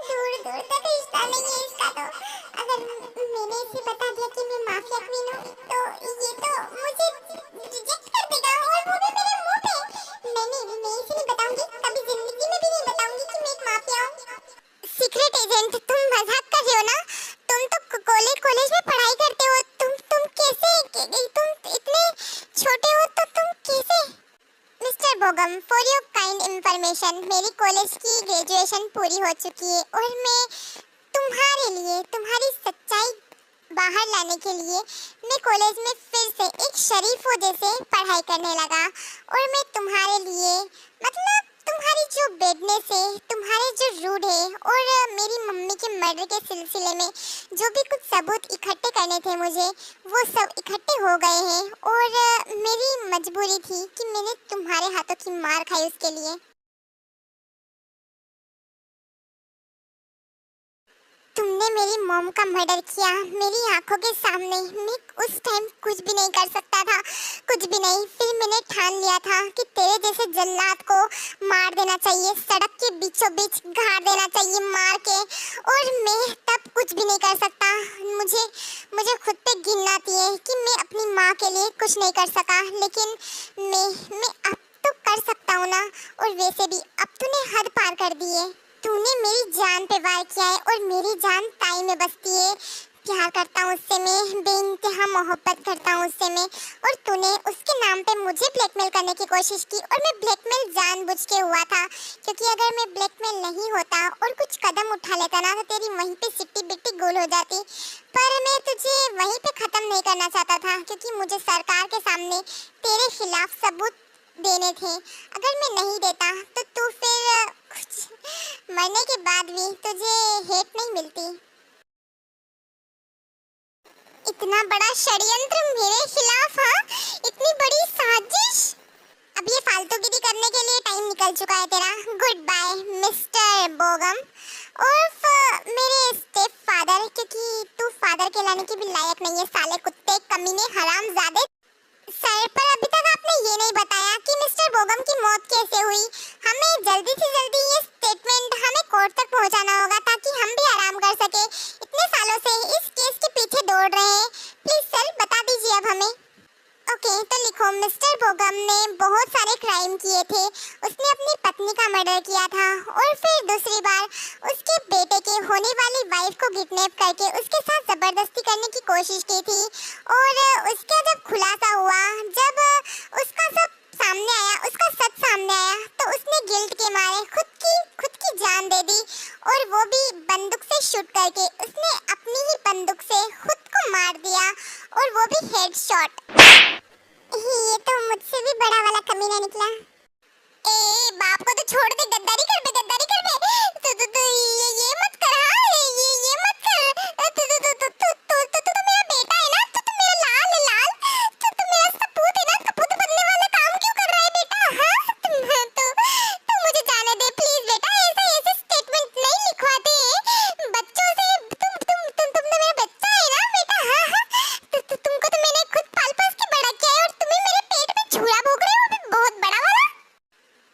दूर दूर तक रिश्ता नहीं है इसका। तो अगर मैंने इसे बता दिया कि मैं माफिया क्वीन हूँ तो ये तो मुझे रिजेक्ट कर देगा, और वो भी मेरे मुंह पे। मैं इसे नहीं बताऊंगी, कभी जिंदगी में भी नहीं बताऊंगी कि मैं एक माफिया हूँ। सीक्रेट एजेंट तुम मजाक कर रहे हो ना? तुम तो कॉलेज में पढ़ाई करते हो। तुम कैसे, तुम इतने छोटे हो तो तुम कैसे? Mister Bogum for your kind information, मेरी कॉलेज की ग्रेजुएशन पूरी हो चुकी है और मैं तुम्हारे लिए, तुम्हारी सच्चाई बाहर लाने के लिए मैं कॉलेज में फिर से एक शरीफों जैसे पढ़ाई करने लगा। और मैं तुम्हारे लिए मतलब तुम्हारी जो बेडनेस है, तुम्हारे जो रूड है और मेरी मम्मी के मर्डर के सिलसिले में जो भी कुछ सबूत इकट्ठे करने थे मुझे, वो सब इकट्ठे हो गए हैं। और मेरी मजबूरी थी कि मैंने तुम्हारे हाथों की मार खाई उसके लिए। तुमने मेरी मॉम का मर्डर किया मेरी आंखों के सामने। मैं उस टाइम कुछ भी नहीं कर सकता था, कुछ भी नहीं। फिर मैंने ठान लिया था कि तेरे जैसे जल्लाद को मार देना चाहिए, सड़क के बीचों बीच गाड़ देना चाहिए मार के। और मैं तब कुछ भी नहीं कर सकता। मुझे खुद पे घिन आती है कि मैं अपनी माँ के लिए कुछ नहीं कर सका, लेकिन मैं अब तो कर सकता हूँ ना। और वैसे भी अब तूने हद पार कर दी है। तूने मेरी जान पे वार किया है और मेरी जान ताई में बसती है। प्यार करता हूँ उससे मैं, बेइंतहा मोहब्बत करता हूँ उससे मैं। और तूने उसके नाम पे मुझे ब्लैकमेल करने की कोशिश की, और मैं ब्लैकमेल जानबूझ के हुआ था, क्योंकि अगर मैं ब्लैकमेल नहीं होता और कुछ कदम उठा लेता ना तो तेरी वहीं पे सिट्टी बिट्टी गोल हो जाती। पर मैं तुझे वहीं पे ख़त्म नहीं करना चाहता था, क्योंकि मुझे सरकार के सामने तेरे खिलाफ सबूत देने थे। अगर मैं नहीं देता तो तू फिर कुछ मरने के बाद भी तुझे हेट नहीं मिलती। इतना बड़ा षड्यंत्र मेरे खिलाफ? हाँ इतनी बड़ी साजिश। अब ये फालतूगिरी करने के लिए टाइम निकल चुका है तेरा। गुड बाय मिस्टर बोगम उर्फ मेरे स्टेप फादर, क्योंकि तू फादर कहलाने की भी लायक नहीं है साले कुत्ते, कमीने, हरामजादे। सर पर अभी तक आपने हमें ये नहीं बताया कि मिस्टर बोगम की मौत कैसे हुई। हमें जल्दी से जल्दी ये स्टेटमेंट हमें कोर्ट तक पहुंचाना होगा ताकि हम भी आराम कर सके। इतने सालों से इस केस के पीछे दौड़ रहे हैं। प्लीज सर बता दीजिए अब हमें। ओके तो लिखो, मिस्टर बोगम ने बहुत सारे क्राइम किए थे। उसने अपनी पत्नी का मर्डर किया था और फिर दूसरी बार उसके बेटे के होने वाली वाइफ को किडनैप करके उसके साथ जबरदस्ती करने की कोशिश की थी। और उसका जब खुलासा हुआ, जब उसका सब सामने आया, उसका सच सामने आया, तो उसने गिल्ट के मारे खुद की जान दे दी, और वो भी बंदूक से शूट करके। उसने अपनी ही बंदूक से खुद को मार दिया, और वो भी हेडशॉट। ये तो मुझसे भी बड़ा वाला कमीना निकला। ए बाप को तो छोड़ दे, गद्दारी कर बे, गद्दारी कर बे। तू ये मत कर। हाँ ये मत कर। तू मेरा बेटा है ना, तू मेरा लाल तू मेरा सपूत है ना, सपूत बनने वाला काम क्यों कर रहा है बेटा? हाँ तू मुझे जाने दे प्लीज बेटा। ऐसे स्टेटमेंट नहीं लिखवाते बच्चों से। तुम तो मेरा बच्चा है ना बेटा। हाँ तुमको तो मैंने खुद पाल पोस के बड़ा किया है, और तुम्हें मेरे पेट में छुरा भोग रहे हो, भी बहुत बड़ा वाला।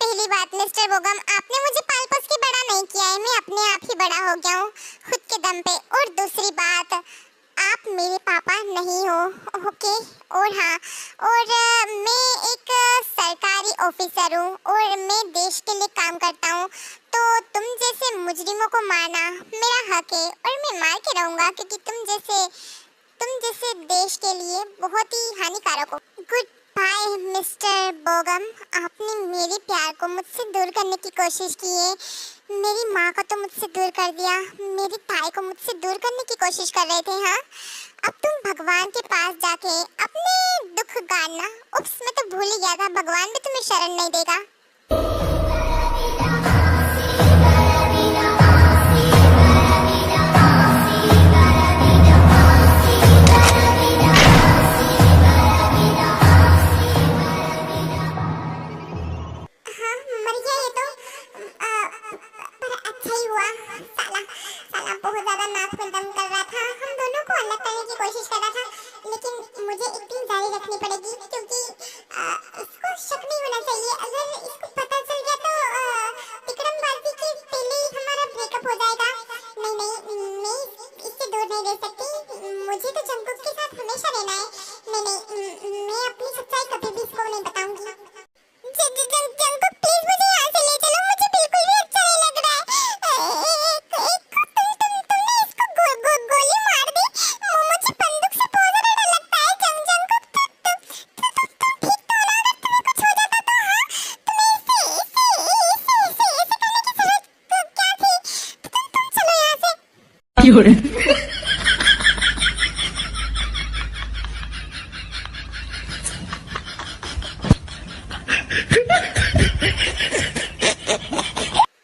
पहली बात मिस्टर बोगम, आपने मुझे पाल पोस के बड़ा नहीं किया है, मैं अपने आप ही बड़ा हो गया हूँ खुद के दम पे। और दूसरी बात, आप मेरे पापा नहीं हो, ओके? और हाँ, और मैं एक सरकारी ऑफिसर हूँ और मैं देश के लिए काम करता हूँ। तो तुम जैसे मुजरिमों को मारना मेरा हक है, और मैं मार के रहूँगा, क्योंकि तुम जैसे देश के लिए बहुत ही हानिकारक हो। Goodbye mister Bogum. आपने मेरे प्यार को मुझसे दूर करने की कोशिश की है। मेरी माँ को तो मुझसे दूर कर दिया, मेरी ताई को मुझसे दूर करने की कोशिश कर रहे थे। हाँ, अब तुम भगवान के पास जाके अपने दुख गाना। उप्स, मैं तो भूल ही गया था, भगवान भी तुम्हें शरण नहीं देगा। बहुत ज्यादा नाक में दम कर रहा था। हम दोनों को अलग करने की कोशिश कर रहा था, लेकिन मुझे एक्टिंग जारी रखनी पड़ेगी, क्योंकि इसको शक नहीं होना चाहिए। अगर इसको पता चल गया तो विक्रमबाजी के पहले ही हमारा ब्रेकअप हो जाएगा। नहीं, मैं इससे दूर नहीं रह सकती। मुझे तो जंकुक के साथ हमेशा रहना है। नहीं, मैं अपनी सच्चाई कभी भी इसको नहीं बताऊंगी। जंकुक प्लीज मुझे यहाँ से ले चलो, मुझे बिल्कुल भी अच्छा नहीं लग रहा है। गोली मार दी, मुझे बंदूक से बहुत ज्यादा डर लगता है। जंकुक ठीक तो ना, अगर तुम्हें कुछ हो जाता तो? हाँ, तुम्हें ऐसे करने की जरूरत क्या थी? तुम चलो यहाँ से।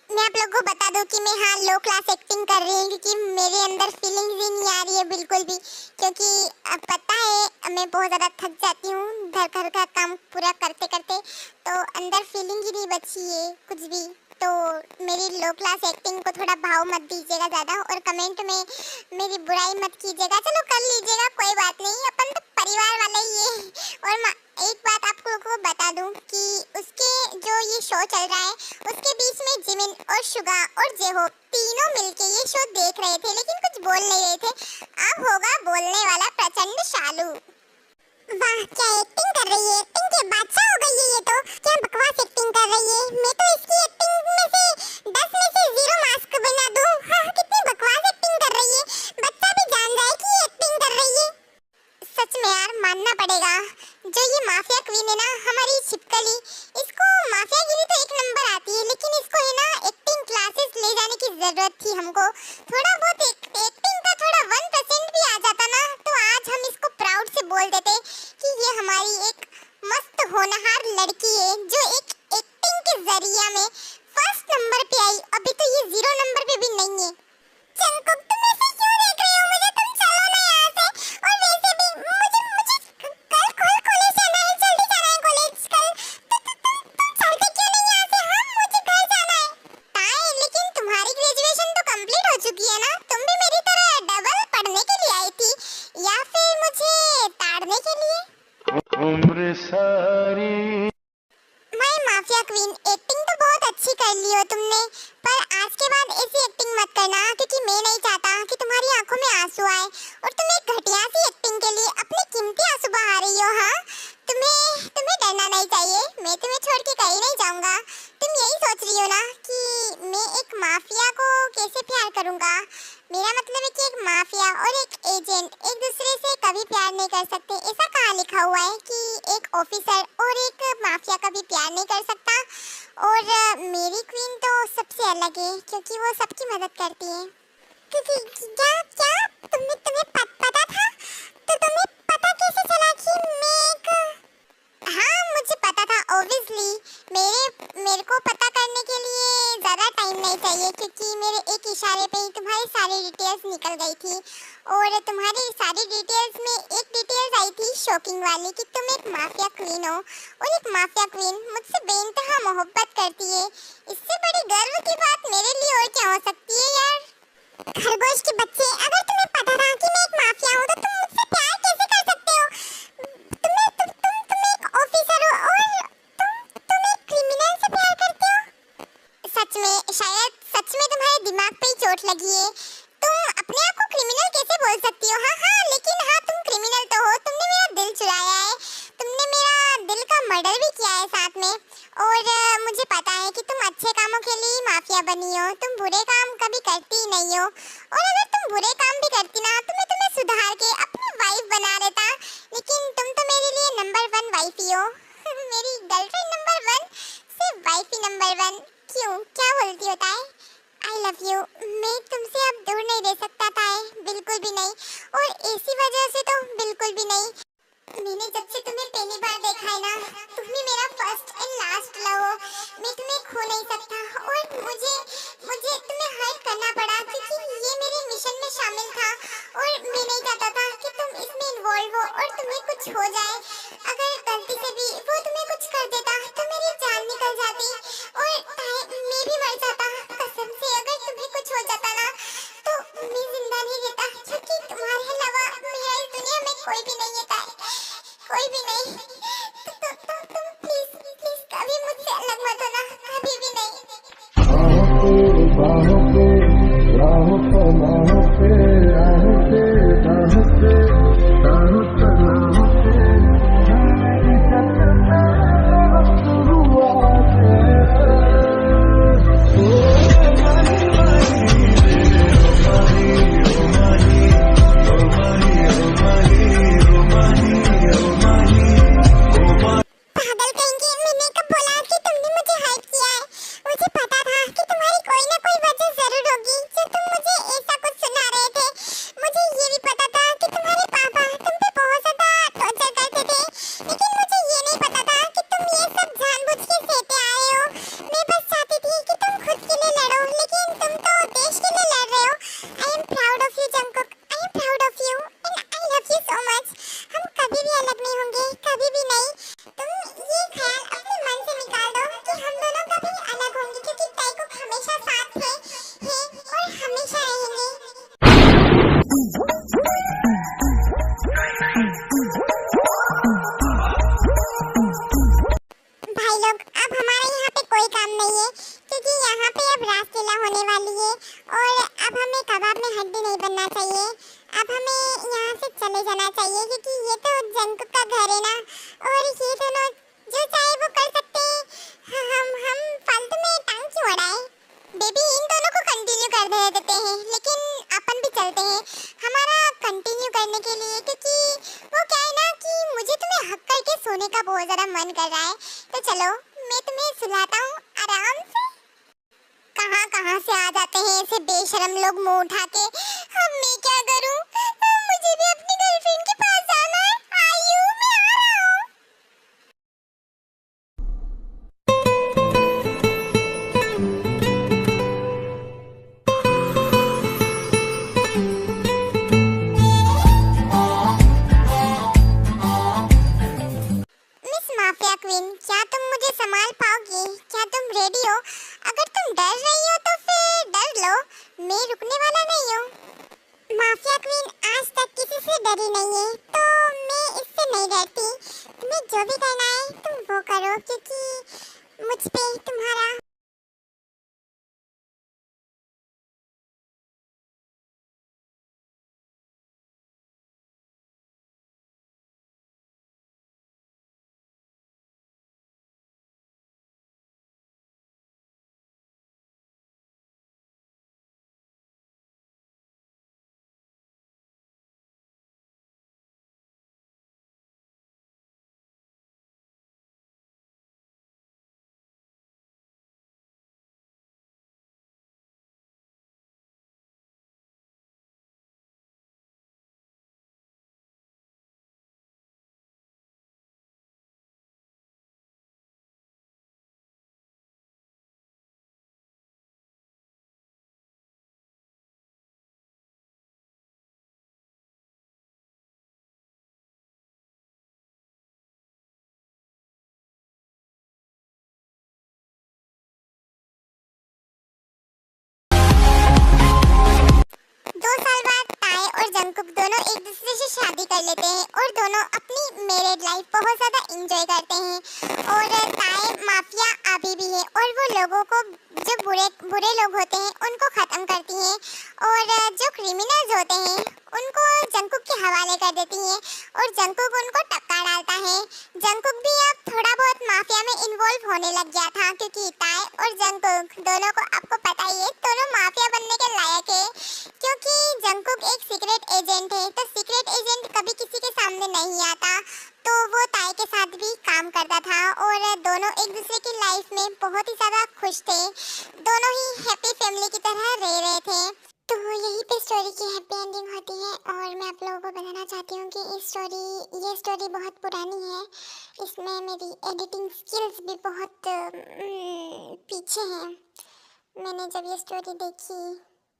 मैं आप लोगों को बता दूं कि मैं लो क्लास एक्टिंग कर रही हूँ, क्योंकि मेरे अंदर फीलिंग्स ही नहीं आ रही है बिल्कुल भी। क्योंकि पता है मैं बहुत ज़्यादा थक जाती हूँ घर का काम पूरा करते करते, तो अंदर फीलिंग ही नहीं बची है कुछ भी। तो मेरी लो क्लास एक्टिंग को थोड़ा भाव मत दीजिएगा ज़्यादा, और कमेंट में मेरी बुराई मत कीजिएगा। चलो कर लीजिएगा, कोई बात नहीं, अपन तो परिवार वाले ही है। और एक बात आप लोगों को बता दूं कि उसके जो ये शो चल रहा है, उसके बीच में जिमिन और शुगा और जेहो तीनों मिलके ये शो देख रहे थे, लेकिन कुछ बोल नहीं रहे थे। अब होगा बोलने वाला प्रचंड शालू। वाह, क्या एक्टिंग कर रही है, एक्टिंग के बादशाह हो गई है ये तो। क्या बकवास एक्टिंग कर रही है, मैं तो इसकी एक्टिंग में से 10 में से 0 मार्क्स बना दूं। हाँ, कितनी बकवास एक्टिंग कर रही है, बच्चा भी जान जाए कि एक्टिंग कर रही है। सच में यार मानना पड़ेगा, जो ये माफिया क्वीन है ना हमारी छिपकली, इसको माफियागिरी तो एक नंबर आती है, लेकिन इसको है ना एक्टिंग क्लासेस ले जाने की जरूरत थी हमको। थोड़ा बहुत एक्टिंग का थोड़ा 1% भी आ जाता ना, तो आज हम इसको प्राउड से बोल देते कि ये हमारी एक मस्त होनहार लड़की है, जो एक एक्टिंग के जरिए में फर्स्ट नंबर पे आई। अभी तो ये 0 नंबर पे भी नहीं है। जंकुक, तुम ऐसे क्यों देख रहे हो मुझे? तुम चलो ना यहाँ से। और वैसे भी मुझे कल कॉलेज जाना है, जल्दी जाना है कॉलेज कल। तुम चलते क्यों नहीं यहाँ से? हाँ, मुझे घर जाना है। लेकिन तुम्हारी ग्रेजुएशन तो कंप्लीट हो चुकी है ना? क्वीन, एक्टिंग तो बहुत अच्छी कर ली हो तुमने, पर आज के बाद ऐसी एक्टिंग मत करना, क्योंकि मैं नहीं चाहता कि तुम्हारी आंखों में आंसू आए और तुम एक घटिया सी एक्टिंग के लिए अपने कीमती आंसू बहा रही हो। हाँ, तुम्हें तुम्हें डरना नहीं चाहिए, मैं तुम्हें छोड़ के कहीं नहीं जाऊंगा। तुम यही सोच रही हो ना कि मैं एक माफिया को कैसे प्यार करूंगा। मेरा मतलब है कि एक माफिया और एक एजेंट एक दूसरे से कभी प्यार नहीं कर सकते। ऐसा कहाँ लिखा हुआ है कि एक ऑफिसर और एक माफिया कभी प्यार नहीं कर सकता। और मेरी क्वीन तो सबसे अलग है, क्योंकि वो सबकी मदद करती है। क्या क्या तुम्हें पता था? तो तुम्हें पता कैसे चला कि मैं एक... हाँ, मुझे पता था ऑब्वियसली। मेरे को पता करने के लिए ज़्यादा टाइम नहीं चाहिए, क्योंकि मेरे एक इशारे पे ही तुम्हारी सारी डिटेल्स निकल गई थी। और तुम्हारी सारी डिटेल्स में एक डिटेल्स आई थी शॉकिंग वाली, कि तुम एक माफिया क्वीन हो। और एक माफिया क्वीन मुझसे बेइंतहा मोहब्बत करती है। इससे बड़ी गर्व की बात मेरे लिए और क्या हो सकती है यार। खरगोश के बच्चे, अगर तुम्हें पता था कि मैं एक माफिया हूँ तो तुम मुझसे प्यार कैसे कर सकते हो? तुम एक ऑफिसर हो और तुम एक क्रिमिनल से प्यार करते हो? सच में, शायद सच में तुम्हारे दिमाग पे ही चोट लगी है। तुम अपने आप को क्रिमिनल कैसे बोल सकती हो? हाँ, लेकिन हाँ, तुम क्रिमिनल तो हो। तुमने मेरा दिल चुराया है, तुमने मेरा दिल का मर्डर भी किया है साथ में। और मुझे पता है कि तुम अच्छे कामों के लिए ही माफिया बनी हो, तुम बुरे काम कभी करती ही नहीं हो। और अगर तुम बुरे काम भी करती ना तो मैं तुम्हें सुधार के अपनी वाइफ बना देता, लेकिन तुम तो मेरे लिए नंबर 1 वाइफ ही हो। मेरी गर्लफ्रेंड नंबर 1 सिर्फ वाइफ ही नंबर 1। क्यों, क्या बोलती होता है? I love you. मैं तुमसे अब दूर नहीं रह सकता था, बिल्कुल भी नहीं। और इसी वजह से तो बिल्कुल भी नहीं। मैंने जब से तुम्हें पहली बार देखा है ना, तुम ही मेरा फर्स्ट एंड लास्ट लव हो। मैं तुम्हें खो नहीं सकता, और मुझे तुम्हें हर्ट करना पड़ा, क्योंकि ये मेरे मिशन में शामिल था। और मैं नहीं चाहता था कि तुम इसमें इन्वॉल्व हो और तुम्हें कुछ हो जाए। अगर गलती से भी वो तुम्हें कुछ कर देता तो मेरी जान निकल जाती और मैं भी मर जाता। कसम से, अगर तुम्हें कुछ हो जाता ना तो मैं जिंदा नहीं रहता, क्योंकि तुम्हारे अलावा मेरा इस दुनिया में कोई भी नहीं है, कोई भी नहीं। तुम प्लीज कभी मुझसे अलग मत होना, कभी भी नहीं। चले जाना चाहिए, क्योंकि ये तो जंकुक का घर है ना, और ये दोनों जो चाहे वो कर सकते हैं। हम फालतू में टांग क्यों अड़ाएं? बेबी, इन दोनों को कंटिन्यू कर देते हैं, लेकिन अपन भी चलते हैं हमारा कंटिन्यू करने के लिए, क्योंकि वो क्या है ना कि मुझे तुम्हें हक करके सोने का बहुत ज़्यादा मन कर रहा है। तो चलो, मैं तुम्हें सुलाता हूँ आराम से। कहाँ से आ जाते हैं ऐसे बेशरम लोग मुंह उठा के। अब मैं क्या करूँ? मुझे भी अपनी गर्लफ्रेंड के पास जाना है। आयु, मैं आ रहा हूँ। मिस माफिया क्वीन, क्या तुम मुझे संभाल पाओगी? क्या तुम रेडी हो? अगर तुम डर रही हो तो फिर डर लो, मैं रुकने वाला नहीं हूँ। माफिया क्वीन आज तक किसी से डरी नहीं है, मुझ पे तुम्हारा। दो साल बाद ताए और जंगकुक दोनों एक दूसरे से शादी कर लेते हैं और दोनों अपनी मैरिड लाइफ बहुत ज्यादा एंजॉय करते हैं। और ताए माफिया अभी भी है और वो लोगों को, जो बुरे लोग होते हैं उनको खत्म करती है और जो क्रिमिनल्स होते हैं उनको जंगकुक के हवाले कर देती है और जंगकुक उनको टक्का डालता है। जंगकुक भी अब थोड़ा बहुत माफिया में इन्वॉल्व होने लग गया था क्योंकि ताए और जंगकुक दोनों को, आपको पता ही है, दोनों माफिया बनने के लायक है क्योंकि जंगकुक एक सीक्रेट एजेंट है। तो सीक्रेट एजेंट कभी किसी के सामने नहीं आता, तो वो ताए के साथ भी काम करता था और दोनों एक दूसरे की लाइफ में बहुत ही ज़्यादा खुश थे। दोनों ही हैप्पी फैमिली की तरह रह रहे थे। तो यही पे स्टोरी की हैप्पी एंडिंग होती है और मैं आप लोगों को बताना चाहती हूँ कि ये स्टोरी बहुत पुरानी है। इसमें मेरी एडिटिंग स्किल्स भी बहुत पीछे हैं। मैंने जब ये स्टोरी देखी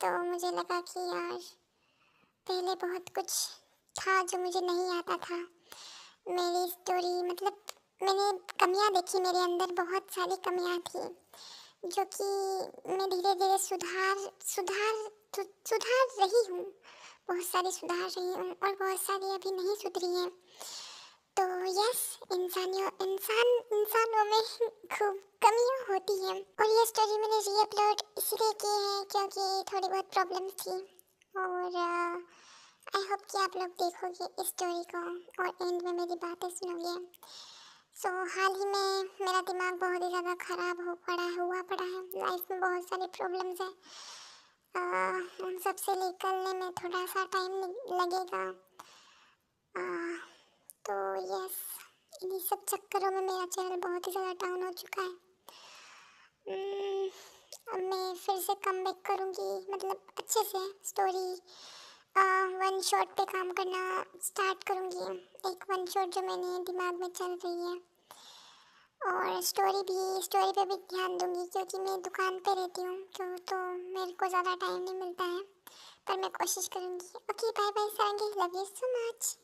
तो मुझे लगा कि यार पहले बहुत कुछ था जो मुझे नहीं आता था। मेरी स्टोरी, मतलब मैंने कमियां देखी, मेरे अंदर बहुत सारी कमियां थी जो कि मैं धीरे धीरे सुधार रही हूँ। बहुत सारी सुधार रही हूँ और बहुत सारी अभी नहीं सुधरी हैं। तो यस, इंसानों में खूब कमियां होती हैं और ये स्टोरी मैंने रीअपलोड इसलिए की है क्योंकि थोड़ी बहुत प्रॉब्लम्स थी और आई होप कि आप लोग देखोगे इस स्टोरी को और एंड में मेरी बातें सुनोगे। सो हाल ही में मेरा दिमाग बहुत ही ज़्यादा ख़राब हुआ पड़ा है। लाइफ में बहुत सारी प्रॉब्लम्स हैं, उन सब से निकलने में थोड़ा सा टाइम लगेगा। तो यस, इन्हीं सब चक्करों में मेरा चैनल बहुत ही ज़्यादा डाउन हो चुका है। अब मैं फिर से कमबैक करूँगी, मतलब अच्छे से स्टोरी वन शॉट पे काम करना स्टार्ट करूँगी। एक वन शॉट जो मैंने दिमाग में चल रही है और स्टोरी पे भी ध्यान दूँगी क्योंकि मैं दुकान पे रहती हूँ तो मेरे को ज़्यादा टाइम नहीं मिलता है, पर मैं कोशिश करूँगी। Okay, bye bye Sarangi, love you so much.